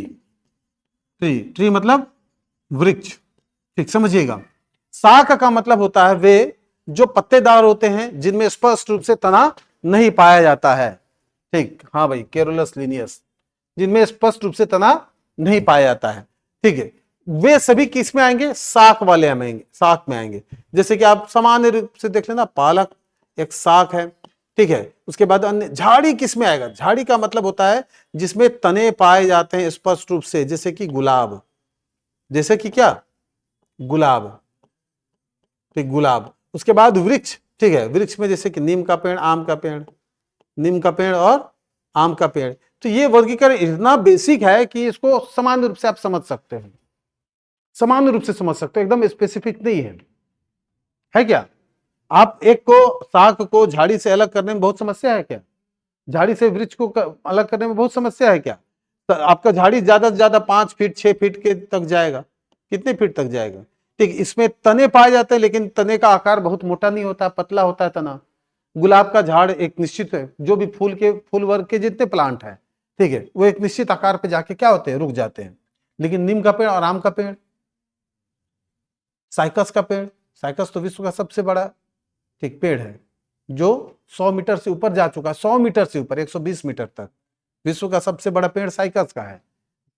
ट्री मतलब वृक्ष। ठीक, समझिएगा, शाक का मतलब होता है वे जो पत्तेदार होते हैं, जिनमें स्पष्ट रूप से तना नहीं पाया जाता है। ठीक, हाँ भाई, कैरोलस लीनियस, जिनमें स्पष्ट रूप से तना नहीं पाया जाता है। ठीक है, वे सभी किस में आएंगे? शाक वाले आएंगे, शाक में आएंगे। जैसे कि आप सामान्य रूप से देख लेना, पालक एक शाक है। ठीक है, उसके बाद अन्य झाड़ी किस में आएगा? झाड़ी का मतलब होता है जिसमें तने पाए जाते हैं स्पष्ट रूप से, जैसे कि गुलाब, जैसे कि क्या? गुलाब। ठीक, गुलाब। उसके बाद वृक्ष। ठीक है, वृक्ष में जैसे कि नीम का पेड़, आम का पेड़, नीम का पेड़ और आम का पेड़। तो ये वर्गीकरण इतना बेसिक है कि इसको सामान्य रूप से आप समझ सकते हैं, सामान्य रूप से समझ सकते हो, एकदम स्पेसिफिक नहीं है क्या? आप एक को, शाक को झाड़ी से अलग करने में बहुत समस्या है क्या? झाड़ी से वृक्ष को अलग करने में बहुत समस्या है क्या? तो आपका झाड़ी ज्यादा से ज्यादा 5 फीट 6 फीट के तक जाएगा, कितने फीट तक जाएगा? ठीक, इसमें तने पाए जाते हैं, लेकिन तने का आकार बहुत मोटा नहीं होता, पतला होता है तना। गुलाब का झाड़ एक निश्चित है, जो भी फूल वर्ग के जितने प्लांट है, ठीक है, वो एक निश्चित आकार पे जाके क्या होते हैं, रुक जाते हैं। लेकिन नीम का पेड़ और आम का पेड़, साइकस का पेड़, साइकस तो विश्व का सबसे बड़ा ठीक पेड़ है, जो 100 मीटर से ऊपर जा चुका है, 100 मीटर से ऊपर 120 मीटर तक। विश्व का सबसे बड़ा पेड़ साइकस का है,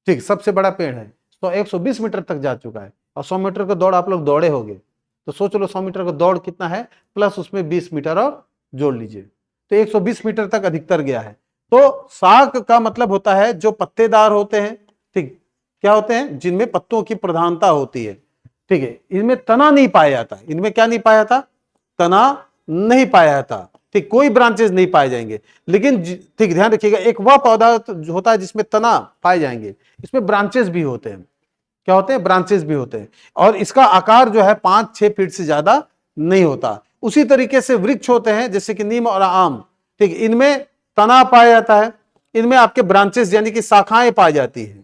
ठीक, सबसे बड़ा पेड़ है, तो 120 मीटर तक जा चुका है। और 100 मीटर का दौड़ आप लोग दौड़े होंगे, तो सोच लो 100 मीटर का दौड़ कितना है, प्लस उसमें 20 मीटर और जोड़ लीजिए, तो 120 मीटर तक अधिकतर गया है। तो साग का मतलब होता है जो पत्तेदार होते हैं, ठीक, क्या होते हैं, जिनमें पत्तों की प्रधानता होती है, ठीक है। इनमें तना नहीं पाया जाता, इनमें क्या नहीं पाया जाता, तना नहीं पाया जाता, ठीक, कोई ब्रांचेस नहीं पाए जाएंगे। लेकिन ठीक ध्यान रखिएगा, एक वह पौधा होता है जिसमें तना पाए जाएंगे, इसमें ब्रांचेस भी होते हैं, क्या होते हैं, ब्रांचेस भी होते हैं, और इसका आकार जो है 5-6 फीट से ज्यादा नहीं होता। उसी तरीके से वृक्ष होते हैं जैसे कि नीम और आम, ठीक, इनमें तना पाया जाता है, इनमें आपके ब्रांचेस यानी कि शाखाएं पाई जाती है,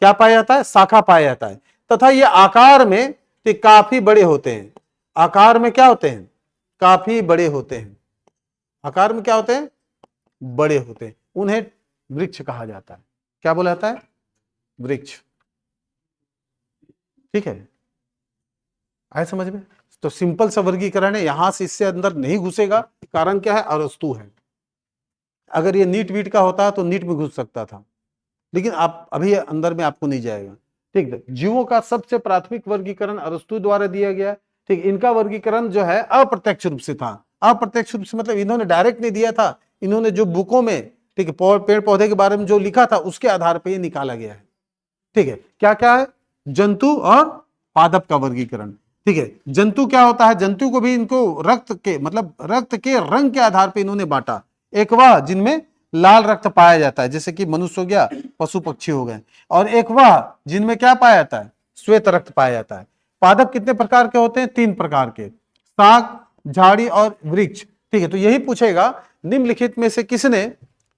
क्या पाया जाता है, शाखा पाया जाता है, तथा ये आकार में ठीक काफी बड़े होते हैं, आकार में क्या होते हैं, काफी बड़े होते हैं, आकार में क्या होते हैं, बड़े होते हैं, उन्हें वृक्ष कहा जाता है। क्या बोला जाता है, वृक्ष, ठीक है, आए समझ में। तो सिंपल सा वर्गीकरण है, यहां से इससे अंदर नहीं घुसेगा, कारण क्या है, अरस्तु है। अगर ये नीट वीट का होता तो नीट में घुस सकता था, लेकिन आप अभी अंदर में आपको नहीं जाएगा, ठीक है। जीवों का सबसे प्राथमिक वर्गीकरण अरस्तु द्वारा दिया गया, ठीक, इनका वर्गीकरण जो है अप्रत्यक्ष रूप से था, अप्रत्यक्ष रूप से मतलब इन्होंने डायरेक्ट नहीं दिया था, इन्होंने जो बुकों में, ठीक है, पेड़ पौधे के बारे में जो लिखा था उसके आधार पर ये निकाला गया है, ठीक है। क्या क्या है, जंतु और पादप का वर्गीकरण, ठीक है। जंतु क्या होता है, जंतु को भी इनको रक्त के मतलब रक्त के रंग के आधार पर इन्होंने बांटा, एक वह जिनमें लाल रक्त पाया जाता है जैसे कि मनुष्य हो गया, पशु पक्षी हो गए, और एक वह जिनमें क्या पाया जाता है, श्वेत रक्त पाया जाता है। पादप कितने प्रकार के होते हैं, 3 प्रकार के, शाक, झाड़ी और वृक्ष, ठीक है। तो यही पूछेगा निम्नलिखित में से किसने,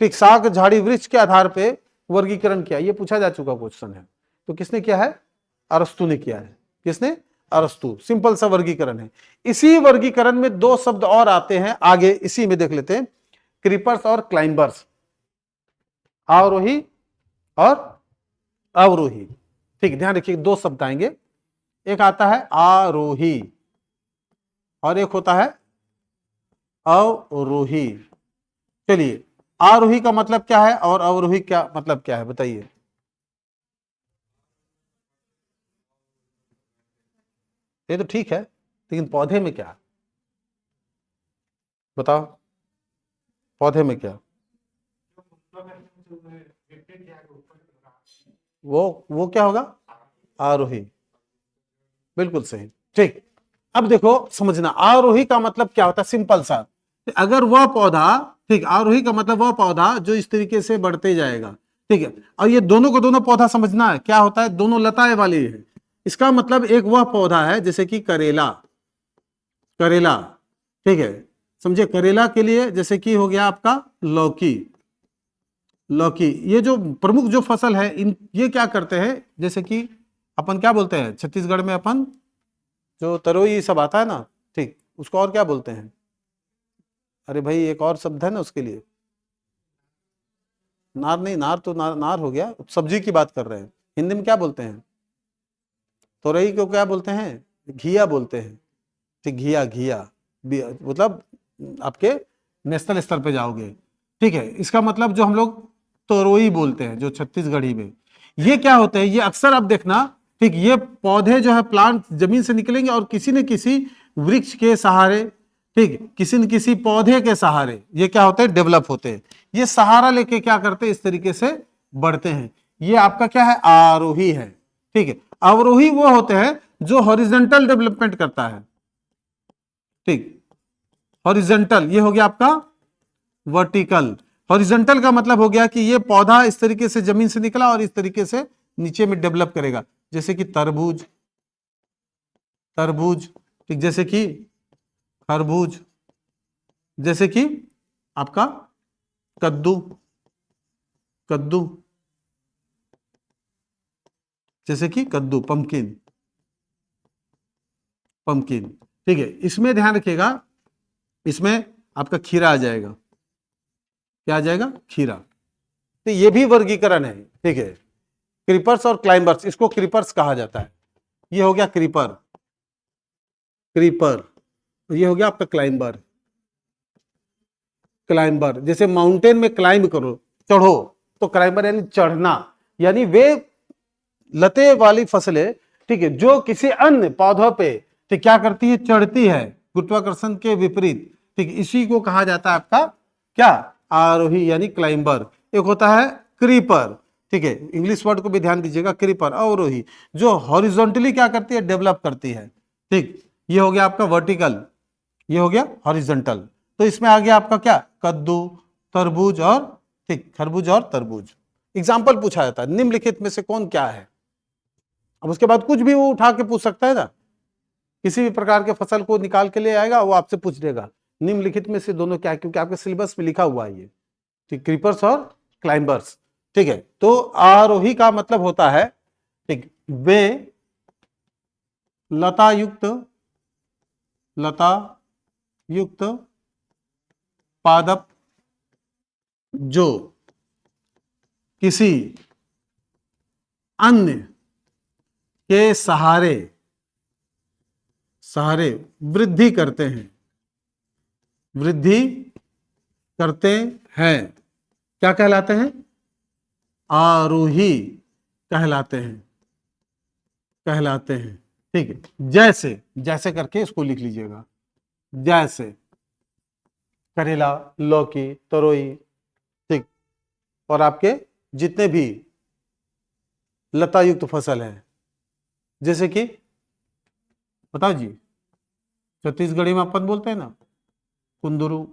ठीक, शाक, झाड़ी, वृक्ष के आधार पर वर्गीकरण किया, ये पूछा जा चुका क्वेश्चन है। तो किसने किया है, अरस्तु ने किया है, किसने, अरस्तु। सिंपल सा वर्गीकरण है। इसी वर्गीकरण में 2 शब्द और आते हैं आगे, इसी में देख लेते हैं, क्रीपर्स और क्लाइंबर्स, आरोही और अवरोही, ठीक, ध्यान रखिए 2 शब्द आएंगे, एक आता है आरोही और एक होता है अवरोही। चलिए, आरोही का मतलब क्या है और अवरोही क्या मतलब क्या है, बताइए। ये तो ठीक है, लेकिन पौधे में क्या, बताओ, पौधे में क्या, वो क्या होगा, आरोही, बिल्कुल सही, ठीक। अब देखो समझना, आरोही का मतलब क्या होता है, सिंपल सा, अगर वह पौधा, ठीक, आरोही का मतलब वह पौधा जो इस तरीके से बढ़ते जाएगा, ठीक है। और ये दोनों को दोनों पौधा समझना है, क्या होता है, दोनों लताएं वाली है, इसका मतलब एक वह पौधा है जैसे कि करेला, करेला, ठीक है, समझे, करेला के लिए जैसे कि हो गया आपका लौकी, लौकी, ये जो प्रमुख जो फसल है, इन ये क्या करते हैं, जैसे कि अपन क्या बोलते हैं छत्तीसगढ़ में, अपन जो तरोई सब आता है ना, ठीक, उसको और क्या बोलते हैं, अरे भाई एक और शब्द है ना उसके लिए, नार नहीं, नार तो नार हो गया, सब्जी की बात कर रहे हैं, हिंदी में क्या बोलते हैं, तोरई को क्या बोलते हैं, घिया बोलते हैं, ठीक, घिया, घिया मतलब आपके नेशनल स्तर पे जाओगे, ठीक है। इसका मतलब जो हम लोग तोरई बोलते हैं जो छत्तीसगढ़ी में, ये क्या होते हैं, ये अक्सर आप देखना, ठीक, ये पौधे जो है प्लांट जमीन से निकलेंगे और किसी न किसी वृक्ष के सहारे, ठीक, किसी न किसी पौधे के सहारे ये क्या होते हैं, डेवलप होते हैं, ये सहारा लेके क्या करते हैं, इस तरीके से बढ़ते हैं। ये आपका क्या है, आरोही है, ठीक है। अवरोही वो होते हैं जो हॉरिजॉन्टल डेवलपमेंट करता है, ठीक, हॉरिजॉन्टल, ये हो गया आपका वर्टिकल। हॉरिजॉन्टल का मतलब हो गया कि ये पौधा इस तरीके से जमीन से निकला और इस तरीके से नीचे में डेवलप करेगा, जैसे कि तरबूज, तरबूज, ठीक, जैसे कि खरबूज, जैसे कि आपका कद्दू, कद्दू, जैसे कि कद्दू, पंपकिन, पंपकिन। ठीक है, इसमें ध्यान रखिएगा, इसमें आपका खीरा आ जाएगा। क्या आ जाएगा? खीरा। तो ये भी वर्गीकरण है। ठीक है, क्रीपर्स और क्लाइंबर्स, इसको क्रीपर्स कहा जाता है। ये हो गया क्रीपर, क्रीपर। ये हो गया आपका क्लाइंबर, क्लाइंबर। जैसे माउंटेन में क्लाइंब करो, चढ़ो, तो क्लाइंबर यानी चढ़ना, यानी वे लते वाली फसलें, ठीक है, जो किसी अन्य पौधों पे, ठीक, क्या करती है? चढ़ती है, गुरुत्वाकर्षण के विपरीत। ठीक, इसी को कहा जाता है आपका क्या? आरोही यानी क्लाइंबर। एक होता है क्रीपर। ठीक है, इंग्लिश वर्ड को भी ध्यान दीजिएगा, क्रीपर, अवरोही, जो हॉरिजॉन्टली क्या करती है? डेवलप करती है। ठीक, ये हो गया आपका वर्टिकल, ये हो गया हॉरिजॉन्टल। तो इसमें आ गया आपका क्या? कद्दू, तरबूज और, ठीक, खरबूज और तरबूज। एग्जाम्पल पूछा जाता है, निम्नलिखित में से कौन क्या है। अब उसके बाद कुछ भी वो उठा के पूछ सकता है ना, किसी भी प्रकार के फसल को निकाल के ले आएगा, वो आपसे पूछ लेगा निम्नलिखित में से दोनों क्या है, क्योंकि आपके सिलेबस में लिखा हुआ है ये। ठीक, क्रीपर्स और क्लाइंबर्स। ठीक है, तो आरोही का मतलब होता है, ठीक, वे लता युक्त, लता युक्त पादप जो किसी अन्य के सहारे सहारे वृद्धि करते हैं, वृद्धि करते हैं, क्या कहलाते हैं? आरोही कहलाते हैं, कहलाते हैं। ठीक है, जैसे, जैसे करके इसको लिख लीजिएगा, जैसे करेला, लौकी, तरोई, ठीक, और आपके जितने भी लता युक्त फसल है, जैसे कि बताओ जी, छत्तीसगढ़ी में अपन बोलते हैं ना कुंदरू,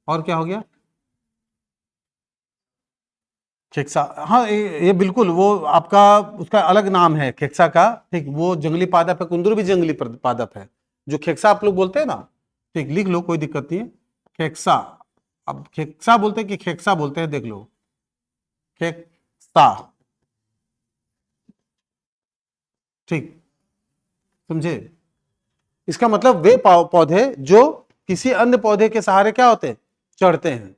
और क्या हो गया? खेक्सा। हाँ, ये बिल्कुल वो आपका, उसका अलग नाम है खेक्सा का। ठीक, वो जंगली पादप है, कुंदरू भी जंगली पादप है। जो खेक्सा आप लोग बोलते हैं ना, ठीक, लिख लो, कोई दिक्कत नहीं है, खेक्सा। अब खेक्सा बोलते हैं कि खेक्सा बोलते हैं, देख लो, खेक्सा। ठीक, समझे? इसका मतलब वे पौधे जो किसी अन्य पौधे के सहारे क्या होते हैं? चढ़ते हैं।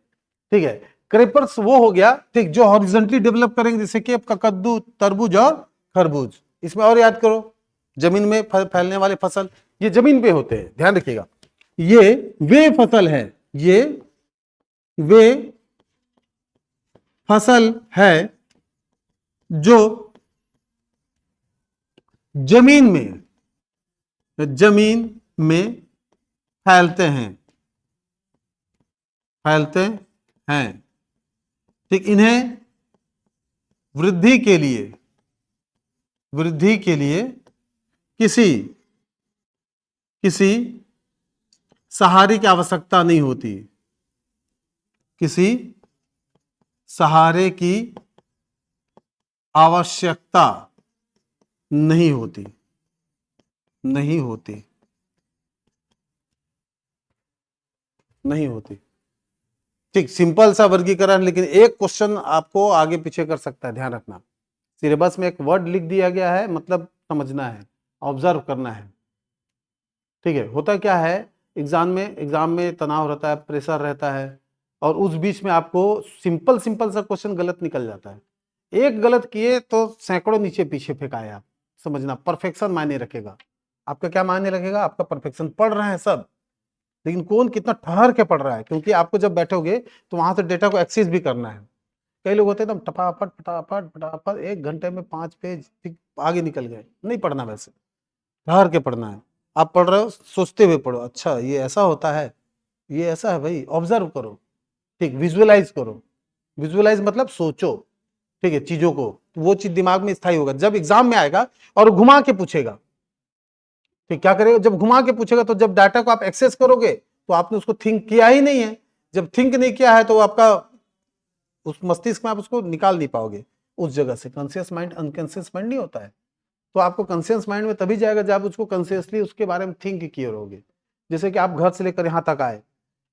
ठीक है, क्रेपर्स वो हो गया, ठीक, जो हॉरिजॉन्टली डेवलप करेंगे, जैसे कि आपका कद्दू, तरबूज और खरबूज। इसमें और याद करो, जमीन में फैलने वाले फसल, ये जमीन पे होते हैं, ध्यान रखिएगा। ये वे फसल है, ये वे फसल है जो जमीन में फैलते हैं, फैलते हैं। ठीक, इन्हें वृद्धि के लिए, वृद्धि के लिए किसी किसी सहारे की आवश्यकता नहीं होती, किसी सहारे की आवश्यकता नहीं होती, नहीं होती, नहीं होती। ठीक, सिंपल सा वर्गीकरण, लेकिन एक क्वेश्चन आपको आगे पीछे कर सकता है, ध्यान रखना। सिलेबस में एक वर्ड लिख दिया गया है, मतलब समझना है, ऑब्जर्व करना है। ठीक है, होता क्या है, एग्जाम में तनाव रहता है, प्रेशर रहता है, और उस बीच में आपको सिंपल सिंपल सा क्वेश्चन गलत निकल जाता है। एक गलत किए तो सैकड़ों नीचे पीछे फेंकाए आप। समझना, परफेक्शन मायने रखेगा। आपका क्या मायने रखेगा? आपका परफेक्शन। पढ़ रहे हैं सब, लेकिन कौन कितना ठहर के पढ़ रहा है, क्योंकि आपको जब बैठोगे तो वहां से डेटा को एक्सेस भी करना है। कई लोग होते हैं एकदम फटाफट फटाफट फटाफट 1 घंटे में 5 पेज ठीक आगे निकल गए। नहीं पढ़ना, वैसे ठहर के पढ़ना है। आप पढ़ रहे हो, सोचते हुए पढ़ो, अच्छा ये ऐसा होता है, ये ऐसा है भाई, ऑब्जर्व करो। ठीक, विजुअलाइज करो। विजुअलाइज मतलब सोचो, ठीक है, चीजों को, तो वो चीज दिमाग में स्थायी होगा। जब एग्जाम में आएगा और घुमा के पूछेगा, ठीक, क्या करेगा? जब घुमा के पूछेगा तो जब डाटा को आप एक्सेस करोगे तो आपने उसको थिंक किया ही नहीं है। जब थिंक नहीं किया है तो आपका उस मस्तिष्क में आप उसको निकाल नहीं पाओगे उस जगह से। कॉन्शियस माइंड अनकॉन्शियस माइंड नहीं होता है। तो आपको कॉन्शियस माइंड में तभी जाएगा जब आप उसको कॉन्शियसली उसके बारे में थिंक किए रहोगे। जैसे कि आप घर से लेकर यहाँ तक आए,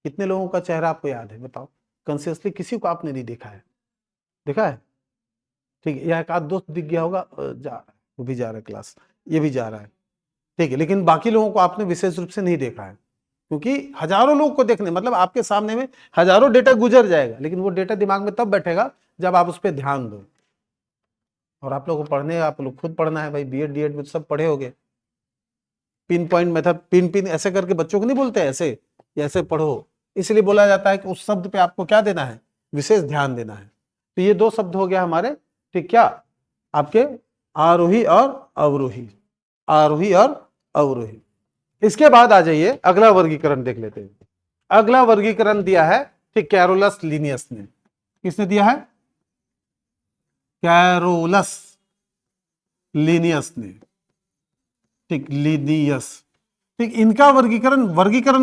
कितने लोगों का चेहरा आपको याद है? बताओ, कॉन्शियसली किसी को आपने नहीं देखा है? देखा है? ठीक है, या एक आध दोस्त दिख गया होगा, जा रहा है, वो भी जा रहा है क्लास, ये भी जा रहा है, ठीक है, लेकिन बाकी लोगों को आपने विशेष रूप से नहीं देखा है, क्योंकि हजारों लोग को देखने मतलब आपके सामने में हजारों डेटा गुजर जाएगा, लेकिन वो डेटा दिमाग में तब बैठेगा जब आप उस पर ध्यान दो। और आप लोगों को पढ़ने, आप लोग खुद पढ़ना है भाई, बीएड डीएड में सब पढ़े होगे। Pin point method, pin pin ऐसे करके बच्चों को नहीं बोलते ऐसे, ऐसे पढ़ो, इसलिए बोला जाता है कि उस शब्द पे आपको क्या देना है, विशेष ध्यान देना है। तो ये दो शब्द हो गया हमारे, ठीक, क्या आपके आरोही और अवरोही, आरोही और अवरोही। इसके बाद आ जाइए अगला वर्गीकरण देख लेते हैं। अगला वर्गीकरण दिया है ठीक कैरोलस लीनियस ने। किसने दिया है? कैरोलस लीनियस ने, ठीक, लीनियस, ठीक। इनका वर्गीकरण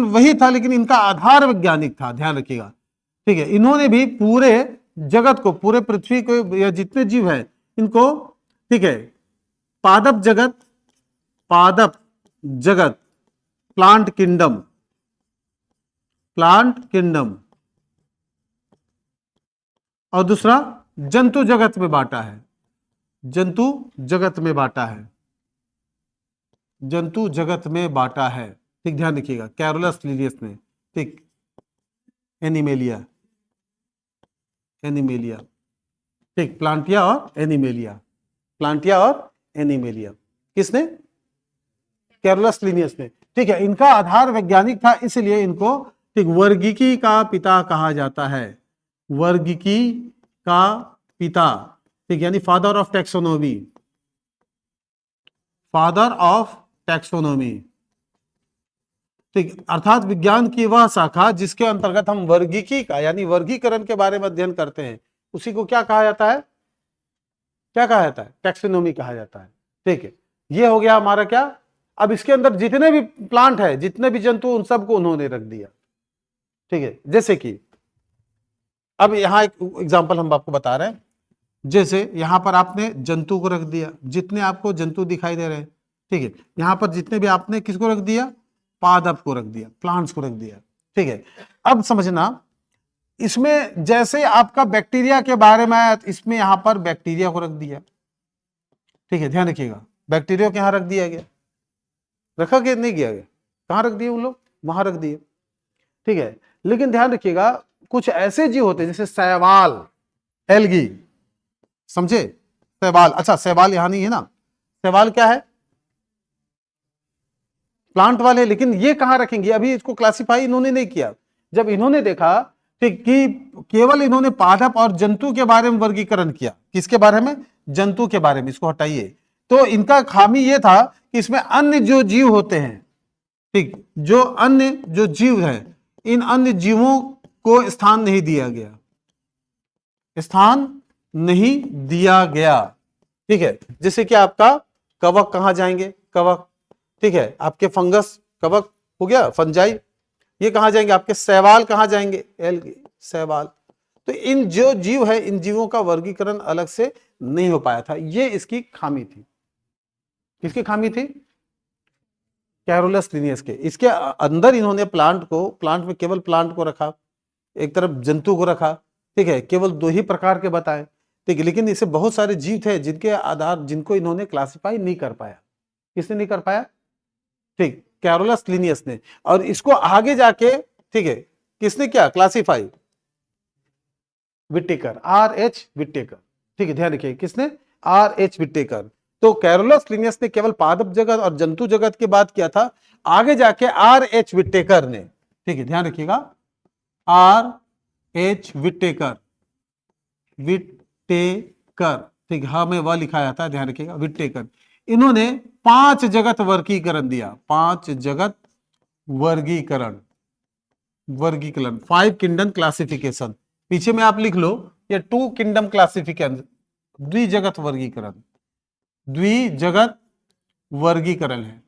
वही था, लेकिन इनका आधार वैज्ञानिक था, ध्यान रखिएगा, ठीक है। इन्होंने भी पूरे जगत को, पूरे पृथ्वी को या जितने जीव हैं इनको, ठीक है, पादप जगत, पादप जगत, प्लांट किंगडम, प्लांट किंगडम, और दूसरा जंतु जगत में बांटा है, जंतु जगत में बांटा है, जंतु जगत में बांटा है, ठीक, ध्यान रखिएगा कैरोलस लीनियस ने, ठीक। एनिमेलिया, एनिमेलिया, ठीक, प्लांटिया और एनिमेलिया, प्लांटिया और एनिमेलिया, किसने? कैरोलस लीनियस ने, ठीक है। इनका आधार वैज्ञानिक था, इसलिए इनको, ठीक, वर्गीकी का पिता कहा जाता है, वर्गीकी का पिता, ठीक, यानी father of taxonomy, father of taxonomy, ठीक। अर्थात विज्ञान की वह शाखा जिसके अंतर्गत हम वर्गीकी का यानी वर्गीकरण के बारे में अध्ययन करते हैं, उसी को क्या कहा जाता है? क्या कहा जाता है? टैक्सोनॉमी कहा जाता है, ठीक है। ये हो गया हमारा क्या, अब इसके अंदर जितने भी प्लांट है, जितने भी जंतु, उन सबको उन्होंने रख दिया, ठीक है। जैसे कि अब यहां एक एग्जांपल हम आपको बता रहे हैं, जैसे यहां पर आपने जंतु को रख दिया, जितने आपको जंतु दिखाई दे रहे हैं, ठीक है। यहां पर जितने भी आपने किसको रख दिया? पादप को रख दिया, प्लांट्स को रख दिया, ठीक है। अब समझना, इसमें जैसे आपका बैक्टीरिया के बारे में आया, इसमें यहां पर बैक्टीरिया को रख दिया, ठीक है, ध्यान रखिएगा, बैक्टीरिया को यहां रख दिया गया, रखा गया नहीं गया गया, कहां रख दिए? उन लोग वहां रख दिए, ठीक है। लेकिन ध्यान रखिएगा, कुछ ऐसे जीव होते हैं जैसे शैवाल, एल्गी, समझे? शैवाल, अच्छा शैवाल यहां नहीं है ना, शैवाल क्या है? प्लांट वाले, लेकिन ये कहां रखेंगे? अभी इसको क्लासिफाई इन्होंने नहीं किया। जब इन्होंने देखा ठीक कि केवल इन्होंने पादप और जंतु के बारे में वर्गीकरण किया, किसके बारे में? जंतु के बारे में, इसको हटाइए, तो इनका खामी यह था कि इसमें अन्य जो जीव होते हैं, ठीक, जो अन्य जो जीव है, इन अन्य जीवों को स्थान नहीं दिया गया, स्थान नहीं दिया गया, ठीक है। जैसे कि आपका कवक कहां जाएंगे? कवक, ठीक है, आपके फंगस कवक हो गया, फंजाई, ये कहां जाएंगे? आपके शैवाल कहां जाएंगे? एल्गी, शैवाल। तो इन जो जीव है, इन जीवों का वर्गीकरण अलग से नहीं हो पाया था, ये इसकी खामी थी। किसकी खामी थी? कैरोलस लीनियस के। इसके अंदर इन्होंने प्लांट में केवल प्लांट को रखा, एक तरफ जंतु को रखा, ठीक है, केवल दो ही प्रकार के बताए, ठीक है। लेकिन इसे बहुत सारे जीव थे जिनके आधार, जिनको इन्होंने क्लासिफाई नहीं कर पाया। किसने नहीं कर पाया? ठीक, कैरोलस लीनियस ने। और इसको आगे जाके, ठीक है, किसने किया क्लासिफाई? Whittaker, R.H. विटेकर, ठीक है, ध्यान रखिए, किसने? R.H. विटेकर। तो कैरोलस लीनियस ने केवल पादप जगत और जंतु जगत की बात किया था, आगे जाके R.H. विटेकर ने, ठीक है, ध्यान रखिएगा, R.H. विटेकर, विटेकर, ठीक, हाँ में वह लिखा जाता है, ध्यान रखिएगा, विटेकर। इन्होंने 5 जगत वर्गीकरण दिया, 5 जगत वर्गीकरण, वर्गीकरण, 5 किंगडम क्लासिफिकेशन। पीछे में आप लिख लो, ये 2 किंगडम क्लासिफिकेशन, द्विजगत वर्गीकरण, द्विजगत वर्गीकरण है,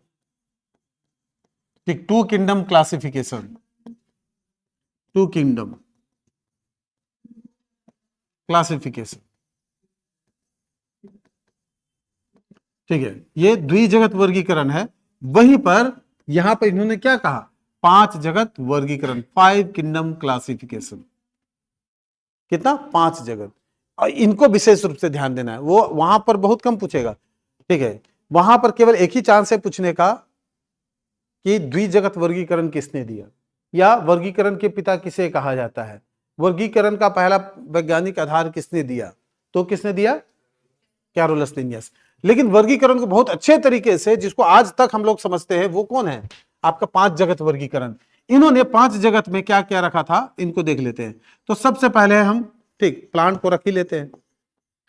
ठीक, 2 किंगडम क्लासिफिकेशन, 2 किंगडम क्लासिफिकेशन, ठीक है, ये द्विजगत वर्गीकरण है। वहीं पर यहां पर इन्होंने क्या कहा? 5 जगत वर्गीकरण, 5 किंगडम क्लासिफिकेशन। कितना? 5 जगत। और इनको विशेष रूप से ध्यान देना है, वो वहां पर बहुत कम पूछेगा, ठीक है, वहां पर केवल एक ही चांस है पूछने का, कि द्विजगत वर्गीकरण किसने दिया, या वर्गीकरण के पिता किसे कहा जाता है, वर्गीकरण का पहला वैज्ञानिक आधार किसने दिया, तो किसने दिया, कैरोलस लिनियस। लेकिन वर्गीकरण को बहुत अच्छे तरीके से, जिसको आज तक हम लोग समझते हैं, वो कौन है, आपका 5 जगत वर्गीकरण। इन्होंने 5 जगत में क्या क्या रखा था, इनको देख लेते हैं। तो सबसे पहले हम, ठीक, प्लांट को रख ही लेते हैं।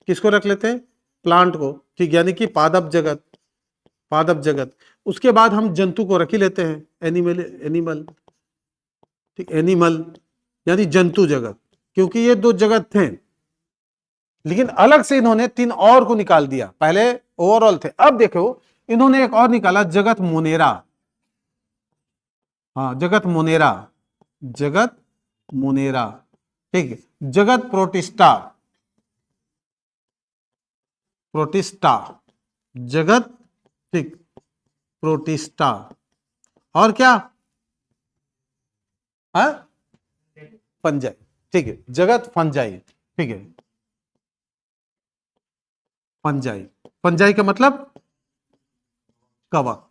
किसको रख लेते हैं, प्लांट को, ठीक, यानी कि पादप जगत, पादप जगत। उसके बाद हम जंतु को रख ही लेते हैं, एनिमल, एनिमल, ठीक, एनिमल यानी जंतु जगत, क्योंकि ये 2 जगत थे। लेकिन अलग से इन्होंने 3 और को निकाल दिया, पहले ओवरऑल थे। अब देखो इन्होंने एक और निकाला, जगत मोनेरा। हाँ, जगत मोनेरा, जगत मोनेरा, ठीक, जगत प्रोटिस्टा, प्रोटिस्टा, जगत, ठीक, प्रोटिस्टा। और क्या, हाँ, फंजाई, ठीक है, जगत फंजाई, ठीक है, फंजाई। फंजाई का मतलब कवक,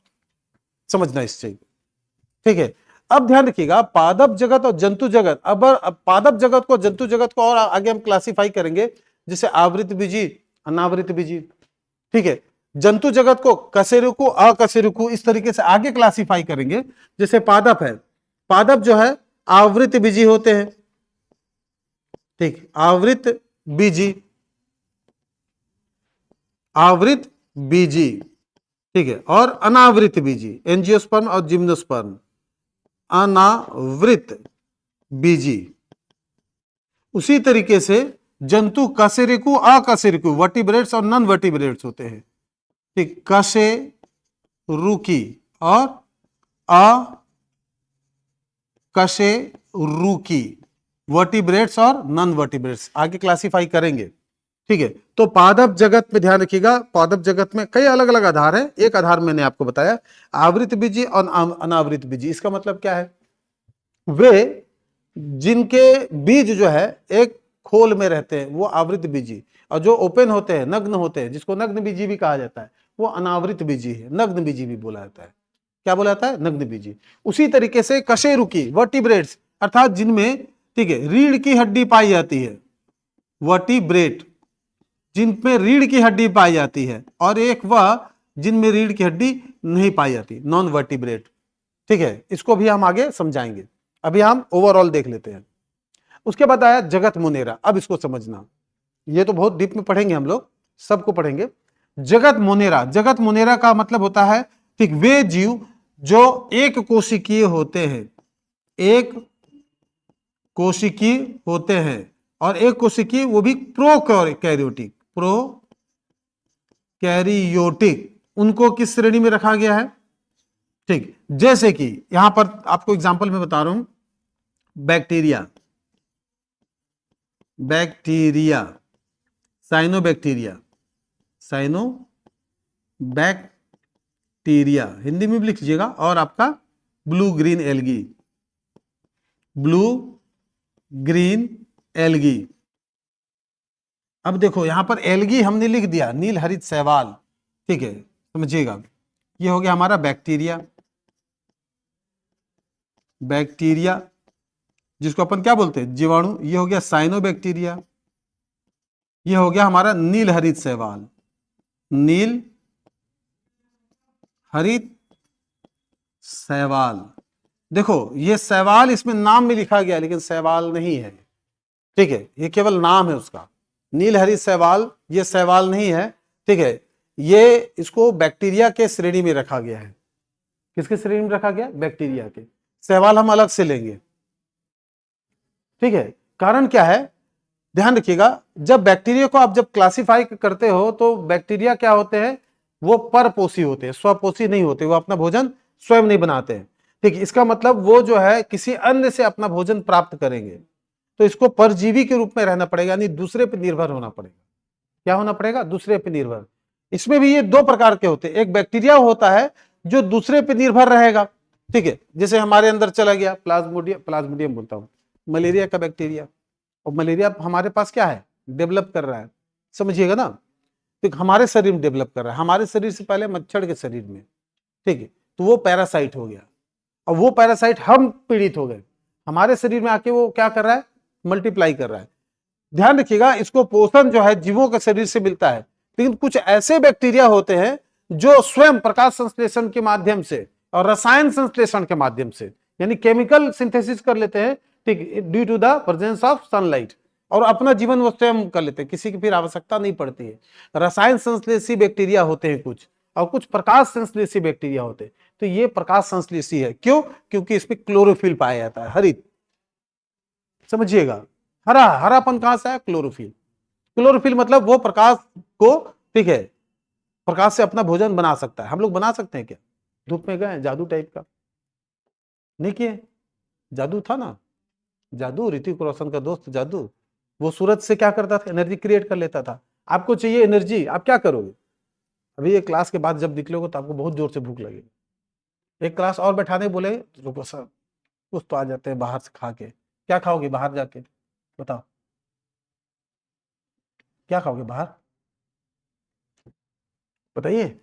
समझना इस चीज, ठीक है। अब ध्यान रखिएगा, पादप जगत और जंतु जगत, अब पादप जगत को, जंतु जगत को और आगे हम क्लासिफाई करेंगे, जैसे आवृत बीजी, अनावृत बीजी, ठीक है। जंतु जगत को कशेरुकु, अकशेरुकु, इस तरीके से आगे क्लासिफाई करेंगे। जैसे पादप है, पादप जो है आवृत बीजी होते हैं, ठीक, आवृत बीजी, आवृत बीजी, ठीक है, और अनावृत बीजी, एंजियोस्पर्म और जिम्नोस्पर्म, अनावृत बीजी। उसी तरीके से जंतु कशेरुकु, अकशेरुकु, वर्टिब्रेट्स और नॉन वर्टिब्रेट्स होते हैं, ठीक, कशेरुकी और अकशेरुकी, वर्टिब्रेट्स और नॉन वर्टिब्रेट्स, आगे क्लासिफाई करेंगे, ठीक है। तो पादप जगत में ध्यान रखिएगा, पादप जगत में कई अलग अलग आधार है। एक आधार मैंने आपको बताया, आवृत बीजी और अनावृत बीजी। इसका मतलब क्या है, वे जिनके बीज जो है एक खोल में रहते हैं वो आवृत बीजी, और जो ओपन होते हैं, नग्न होते हैं, जिसको नग्न बीजी भी कहा जाता है, वो अनावृत बीजी है, नग्न बीजी भी बोला जाता है। क्या बोला जाता है, नग्न बीजी। उसी तरीके से कशेरुकी, वर्टिब्रेट्स, अर्थात जिनमें, ठीक है, रीढ़ की हड्डी पाई जाती है, वर्टिब्रेट, जिनमें रीढ़ की हड्डी पाई जाती है, और एक वह जिनमें रीढ़ की हड्डी नहीं पाई जाती, नॉन वर्टिब्रेट, ठीक है। इसको भी हम आगे समझाएंगे, अभी हम ओवरऑल देख लेते हैं। उसके बाद आया जगत मोनेरा। अब इसको समझना, ये तो बहुत डीप में पढ़ेंगे हम लोग, सबको पढ़ेंगे। जगत मोनेरा, जगत मोनेरा का मतलब होता है, ठीक, वे जीव जो एक कोशिकीय होते हैं, एक कोशिकीय होते हैं, और एक कोशिकीय वो भी प्रोकैरियोटिक, प्रोकैरियोटिक, उनको किस श्रेणी में रखा गया है, ठीक। जैसे कि यहां पर आपको एग्जांपल में बता रहा हूं, bacteria, bacteria, cyanobacteria, cyanobacteria Hindi में भी लिख लीजिएगा, और आपका blue green algae, blue green algae. अब देखो यहां पर एल्गी हमने लिख दिया, नील हरित शैवाल, ठीक है, समझिएगा। ये हो गया हमारा बैक्टीरिया, बैक्टीरिया जिसको अपन क्या बोलते हैं, जीवाणु। ये हो गया साइनोबैक्टीरिया, ये हो गया हमारा नील हरित शैवाल, नील हरित शैवाल। देखो ये शैवाल इसमें नाम में लिखा गया, लेकिन शैवाल नहीं है, ठीक है, ये केवल नाम है उसका, नील हरित शैवाल, ये शैवाल नहीं है, ठीक है। ये इसको बैक्टीरिया के श्रेणी में रखा गया है। किसके श्रेणी में रखा गया, बैक्टीरिया के। शैवाल हम अलग से लेंगे, ठीक है। कारण क्या है, ध्यान रखिएगा, जब बैक्टीरिया को आप जब क्लासिफाई करते हो, तो बैक्टीरिया क्या होते हैं, वो परपोषी होते हैं, स्वपोषी नहीं होते, वो अपना भोजन स्वयं नहीं बनाते हैं, ठीक है। इसका मतलब वो जो है किसी अन्य से अपना भोजन प्राप्त करेंगे, तो इसको परजीवी के रूप में रहना पड़ेगा, यानी दूसरे पर निर्भर होना पड़ेगा। क्या होना पड़ेगा, दूसरे पर निर्भर। इसमें भी ये 2 प्रकार के होते हैं, एक बैक्टीरिया होता है जो दूसरे पर निर्भर रहेगा, ठीक है। जैसे हमारे अंदर चला गया प्लाज्मोडियम, प्लाज्मोडियम बोलता हूं, मलेरिया का बैक्टीरिया, और मलेरिया हमारे पास क्या है, डेवलप कर रहा है, समझिएगा ना, तो हमारे शरीर में डेवलप कर रहा है, हमारे शरीर से पहले मच्छर के शरीर में, ठीक है। तो वो पैरासाइट हो गया, और वो पैरासाइट हम पीड़ित हो गए, हमारे शरीर में आके वो क्या कर रहा है, मल्टीप्लाई कर रहा है। ध्यान रखिएगा, इसको पोषण जो है जीवों के शरीर से मिलता है, लेकिन कुछ ऐसे बैक्टीरिया होते हैं जो स्वयं प्रकाश संश्लेषण के माध्यम से और रसायन संश्लेषण के माध्यम से, यानी केमिकल सिंथेसिस कर लेते हैं, ठीक, due to the presence of sunlight, और अपना जीवन वो स्वयं कर लेते हैं, किसी की फिर आवश्यकता नहीं पड़ती है। रसायन संश्लेषी बैक्टीरिया होते हैं कुछ, और कुछ प्रकाश संश्लेषी बैक्टीरिया होते हैं। तो ये प्रकाश संश्लेषी है, क्यों? क्योंकि इसमें क्लोरोफिल पाया जाता है, हरित, समझिएगा, हरा, हरापन कहां से है, क्लोरोफिल। क्लोरोफिल मतलब वो प्रकाश को, ठीक है, प्रकाश से अपना भोजन बना सकता है। हम लोग बना सकते हैं क्या? धूप में गए, जादू टाइप का नहीं किए, जादू था ना, जादू, ऋतिक रोशन का दोस्त जादू, वो सूरज से क्या करता था, एनर्जी क्रिएट कर लेता था। आपको चाहिए एनर्जी, आप क्या करोगे? अभी ये क्लास के बाद जब निकलोगे तो आपको बहुत जोर से भूख लगेगी। एक क्लास और बैठाने बोले, रुको सर, कुछ तो आ जाते हैं बाहर से खा के। क्या खाओगे बाहर जाके, बताओ, क्या खाओगे बाहर, बताइए।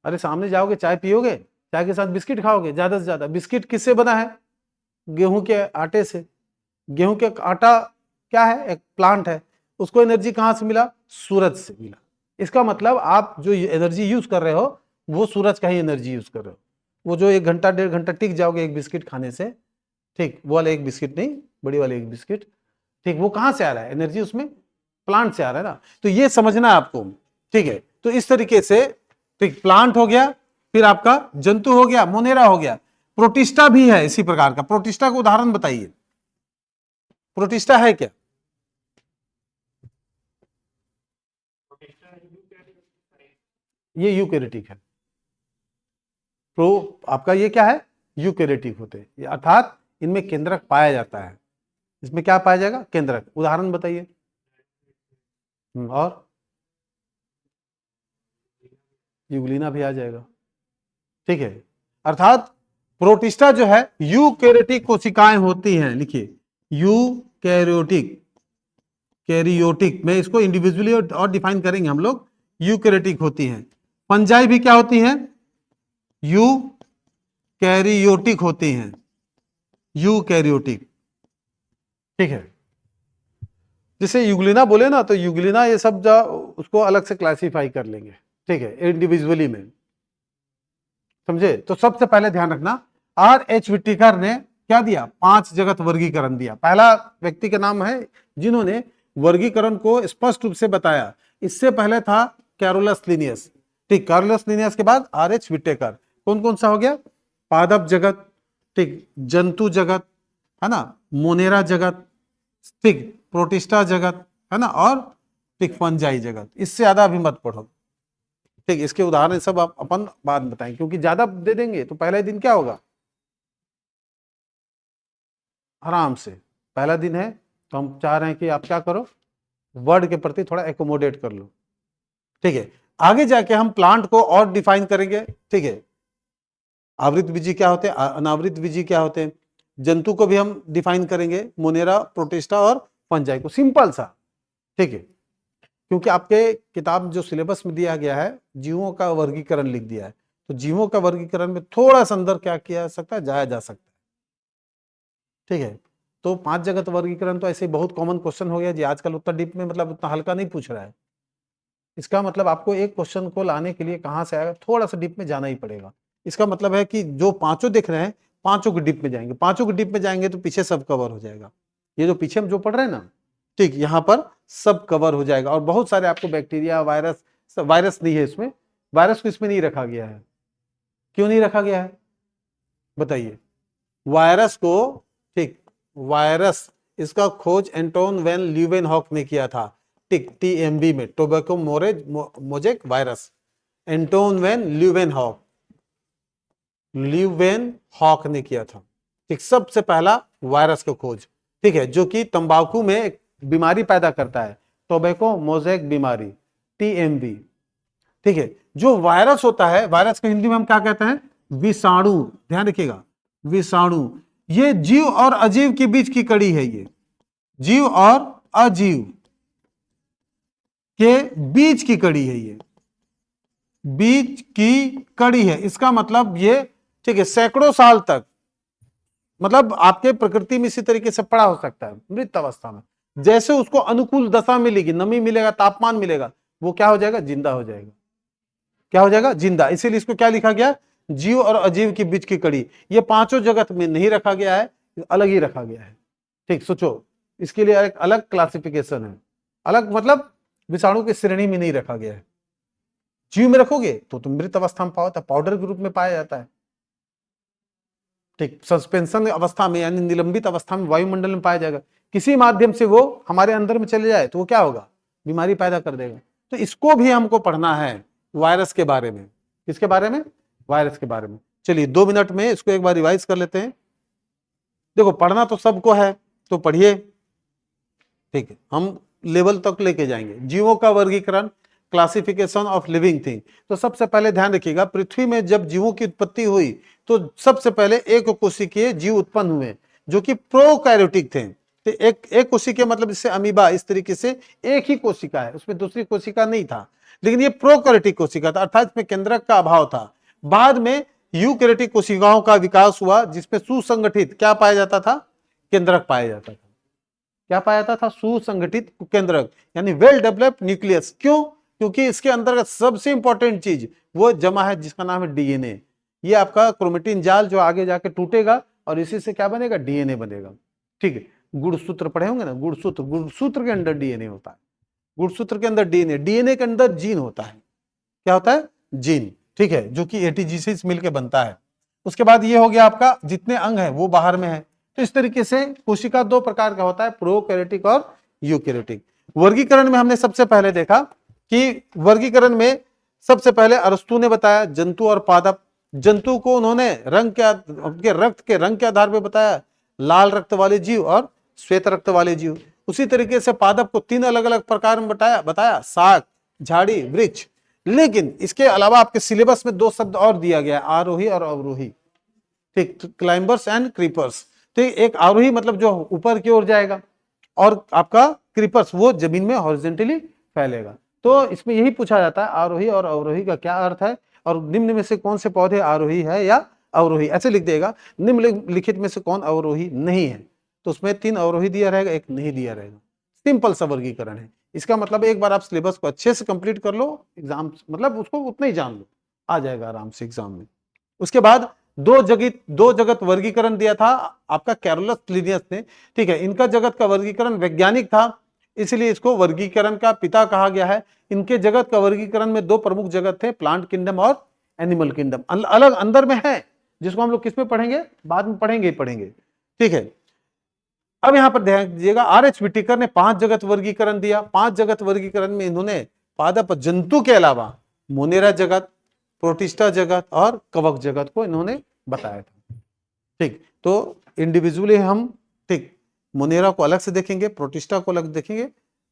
अरे सामने जाओगे, चाय पियोगे, चाय के साथ बिस्किट खाओगे, ज्यादा से ज्यादा। बिस्किट किससे बना है? गेहूं के आटे से। गेहूं के आटा क्या है, एक प्लांट है, उसको एनर्जी कहां से मिला, सूरज से मिला। इसका मतलब आप जो एनर्जी यूज कर रहे हो वो सूरज का ही एनर्जी यूज कर रहे हो। वो जो 1 घंटा 1.5 घंटा टिक जाओगे एक बिस्किट खाने से, ठीक, वो वाले एक बिस्किट नहीं, बड़ी वाले एक बिस्किट, ठीक, वो कहां से आ रहा है, एनर्जी उसमें प्लांट से आ रहा है ना। तो ये समझना है आपको, ठीक है। तो इस तरीके से, ठीक, प्लांट हो गया, फिर आपका जंतु हो गया, मोनेरा हो गया, प्रोटिस्टा भी है इसी प्रकार का। प्रोटिस्टा का उदाहरण बताइए, प्रोटिस्टा है क्या? ये यूकेरियोटिक है। तो आपका ये क्या है, यूकेरियोटिक होते हैं, अर्थात इनमें केंद्रक पाया जाता है। इसमें क्या पाया जाएगा, केंद्रक। उदाहरण बताइए। और यूग्लिना भी आ जाएगा, ठीक है। अर्थात प्रोटिस्टा जो है यूकेरियोटिक कोशिकाएं होती हैं, लिखिए, यूकेरियोटिक, कैरियोटिक, में इसको इंडिविजुअली और डिफाइन करेंगे हम लोग, यूकेरियोटिक होती हैं। फंजाई भी क्या होती हैं, यूकैरियोटिक होती हैं, यूकैरियोटिक, ठीक है। जैसे यूग्लिना बोले ना, तो यूग्लिना ये सब उसको अलग से क्लासिफाई कर लेंगे, ठीक है, इंडिविजुअली में, समझे। तो सबसे पहले ध्यान रखना, R.H. व्हिटेकर ने क्या दिया, 5 जगत वर्गीकरण दिया। पहला व्यक्ति का नाम है जिन्होंने वर्गीकरण को स्पष्ट रूप से बताया। इससे पहले था कैरोलस लिनियस, ठीक, कैरोलस लिनियस के बाद R.H. व्हिटेकर। कौन कौन सा हो गया, पादप जगत, ठीक, जंतु जगत, है ना, मोनेरा जगत, ठीक, प्रोटिस्टा जगत, है ना, और ठीक, फंजाई जगत। इससे ज्यादा अभी मत पढ़ो, ठीक। इसके उदाहरण सब आप अपन बाद में बताएं, क्योंकि ज्यादा दे देंगे तो पहले दिन क्या होगा, आराम से पहला दिन है, तो हम चाह रहे हैं कि आप क्या करो, वर्ड के प्रति थोड़ा एकोमोडेट कर लो, ठीक है। आगे जाके हम प्लांट को और डिफाइन करेंगे, ठीक है। आवृत बीजी क्या होते हैं, अनावृत बीजी क्या होते हैं, जंतु को भी हम डिफाइन करेंगे, मोनेरा, प्रोटिस्टा और फंजाई को, सिंपल सा, ठीक है। क्योंकि आपके किताब जो सिलेबस में दिया गया है, जीवों का वर्गीकरण लिख दिया है, तो जीवों का वर्गीकरण में थोड़ा सा अंदर क्या किया जा सकता है, जाया जा सकता है, ठीक है। तो 5 जगत वर्गीकरण तो ऐसे बहुत कॉमन क्वेश्चन हो गया जी आजकल, उतना डीप में, मतलब उतना हल्का नहीं पूछ रहा है। इसका मतलब आपको एक क्वेश्चन को लाने के लिए कहां से आएगा, थोड़ा सा डीप में जाना ही पड़ेगा। इसका मतलब है कि जो पांचों देख रहे हैं, पांचों के डीप में जाएंगे, पांचों के डीप में जाएंगे तो पीछे सब कवर हो जाएगा। ये जो पीछे हम जो पढ़ रहे हैं ना, ठीक, यहाँ पर सब कवर हो जाएगा। और बहुत सारे आपको बैक्टीरिया, वायरस, वायरस नहीं है इसमें, वायरस को इसमें नहीं रखा गया है। क्यों नहीं रखा गया है बताइए, वायरस को, ठीक, वायरस, इसका खोज एंटोन वैन ल्यूवेनहॉक ने किया था, ठीक, टीएमवी में, tobacco mosaic virus, Anton van Leeuwenhoek ने किया था, ठीक, सबसे पहला वायरस का खोज, ठीक है, जो कि तंबाकू में एक बीमारी पैदा करता है, टोबैको मोजेक बीमारी, टीएमवी, ठीक है। जो वायरस होता है, वायरस को हिंदी में हम क्या कहते हैं, विषाणु, ध्यान रखिएगा, विषाणु। ये जीव और अजीव के बीच की कड़ी है, ये जीव और अजीव के बीच की कड़ी है, ये बीच की कड़ी है। इसका मतलब ये ठीक है, सैकड़ों साल तक, मतलब आपके प्रकृति में इसी तरीके से पड़ा हो सकता है मृत अवस्था में। जैसे उसको अनुकूल दशा मिलेगी, नमी मिलेगा, तापमान मिलेगा, वो क्या हो जाएगा, जिंदा हो जाएगा। क्या हो जाएगा, जिंदा। इसीलिए इसको क्या लिखा गया, जीव और अजीव के बीच की कड़ी। ये पांचों जगत में नहीं रखा गया है, अलग ही रखा गया है। ठीक, सोचो, इसके लिए एक अलग क्लासिफिकेशन है, अलग मतलब विषाणु की श्रेणी में नहीं रखा गया है। जीव में रखोगे तो तुम मृत अवस्था में पाओ, पाउडर के रूप में पाया जाता है। ठीक, सस्पेंशन अवस्था में यानी निलंबित अवस्था में वायुमंडल में पाया जाएगा। किसी माध्यम से वो हमारे अंदर में चले जाए तो वो क्या होगा, बीमारी पैदा कर देगा। तो इसको भी हमको पढ़ना है, वायरस के बारे में। किसके बारे में, वायरस के बारे में। चलिए 2 मिनट में इसको एक बार रिवाइज कर लेते हैं। देखो पढ़ना तो सबको है, तो पढ़िए। ठीक है, हम लेवल तक लेके जाएंगे। जीवों का वर्गीकरण, क्लासिफिकेशन ऑफ लिविंग थिंग। तो सबसे पहले ध्यान रखिएगा, पृथ्वी में जब जीवों की उत्पत्ति हुई तो सबसे पहले एक कोशिकीय जीव उत्पन्न हुए जो कि प्रोकैरियोटिक थे। तो एक कोशिकीय मतलब जैसे अमीबा, इस तरीके से एक ही कोशिका है, उसमें दूसरी कोशिका नहीं था, लेकिन ये प्रोकैरियोटिक कोशिका था, अर्थात इसमें केंद्रक का अभाव था। बाद में यूकैरियोटिक कोशिकाओं का विकास हुआ जिसमें सुसंगठित क्या पाया जाता था, केंद्रक पाया जाता था। क्या पाया जाता था, सुसंगठित केंद्रक यानी वेल डेवलप्ड न्यूक्लियस। क्यों, क्योंकि इसके अंतर्गत सबसे इंपॉर्टेंट चीज वो जमा है जिसका नाम है डीएनए। ये आपका क्रोमेटिन जाल जो आगे जाके टूटेगा और इसी से क्या बनेगा, डीएनए बनेगा। ठीक है, गुणसूत्र पढ़े होंगे ना, गुणसूत्र, गुणसूत्र के अंदर डीएनए होता है, गुणसूत्र के अंदर डीएनए, डीएनए के अंदर जीन होता है। क्या होता है, जीन। ठीक है, जो कि एटीजी से मिलकर बनता है। उसके बाद ये हो गया आपका जितने अंग है वो बाहर में है। तो इस तरीके से कोशिका 2 प्रकार का होता है, प्रोकैरियोटिक और यूकैरियोटिक। वर्गीकरण में हमने सबसे पहले देखा कि वर्गीकरण में सबसे पहले अरस्तु ने बताया जंतु और पादप। जंतु को उन्होंने रंग के, उनके रक्त के रंग के आधार पर बताया, लाल रक्त वाले जीव और श्वेत रक्त वाले जीव। उसी तरीके से पादप को 3 अलग अलग प्रकार में बताया, शाक, झाड़ी, वृक्ष। लेकिन इसके अलावा आपके सिलेबस में 2 शब्द और दिया गया है, आरोही और अवरोही। ठीक, क्लाइंबर्स एंड क्रीपर्स। तो एक आरोही मतलब जो ऊपर की ओर जाएगा, और आपका क्रीपर्स वो जमीन में हॉरिजॉन्टली फैलेगा। तो इसमें यही पूछा जाता है आरोही और अवरोही का क्या अर्थ है, और निम्न में से कौन से पौधे आरोही है या अवरोही, ऐसे लिख देगा। निम्नलिखित में से कौन अवरोही नहीं है, तो उसमें 3 अवरोही दिया रहेगा, 1 नहीं दिया रहेगा। सिंपल सा वर्गीकरण है। इसका मतलब एक बार आप सिलेबस को अच्छे से कंप्लीट कर लो, एग्जाम मतलब उसको उतना ही जान लो, आ जाएगा आराम से एग्जाम में। उसके बाद 2 जगत वर्गीकरण दिया था आपका कैरोलस लिनियस ने। ठीक है, इनका जगत का वर्गीकरण वैज्ञानिक था, इसलिए इसको वर्गीकरण का पिता कहा गया है। इनके जगत का वर्गीकरण में 2 प्रमुख जगत थे, प्लांट किंगडम और एनिमल किंगडम। अलग अंदर में है, जिसको हम लोग किस में पढ़ेंगे, बाद में पढ़ेंगे। ठीक है, अब यहां पर ध्यान दीजिएगा, आर.एच. व्हिटेकर ने 5 जगत वर्गीकरण दिया। 5 जगत वर्गीकरण में इन्होंने पादप जंतु के अलावा मोनेरा जगत, प्रोटिस्टा जगत और कवक जगत को इन्होंने बताया था। ठीक, तो इंडिविजुअली हम ठीक मोनेरा को अलग से देखेंगे, प्रोटिस्टा को अलग देखेंगे,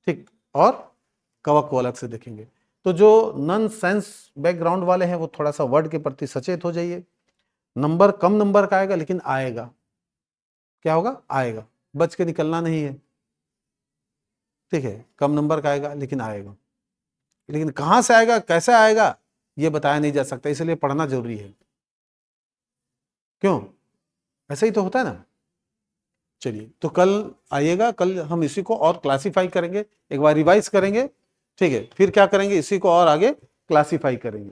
ठीक, और कवक को अलग से देखेंगे। तो जो नॉन साइंस बैकग्राउंड वाले हैं वो थोड़ा सा वर्ड के प्रति सचेत हो जाइए। नंबर कम नंबर का आएगा, लेकिन आएगा। क्या होगा, आएगा, बच के निकलना नहीं है। ठीक है, कम नंबर का आएगा लेकिन आएगा, लेकिन कहां से आएगा, कैसे आएगा, ये बताया नहीं जा सकता, इसलिए पढ़ना जरूरी है। क्यों, ऐसा ही तो होता है ना। चलिए, तो कल आइएगा, कल हम इसी को और क्लासिफाई करेंगे, एक बार रिवाइज करेंगे। ठीक है, फिर क्या करेंगे, इसी को और आगे क्लासिफाई करेंगे,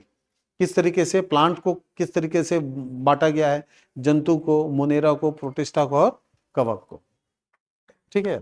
किस तरीके से प्लांट को किस तरीके से बांटा गया है, जंतु को, मोनेरा को, प्रोटिस्टा को और कवक को। ठीक है।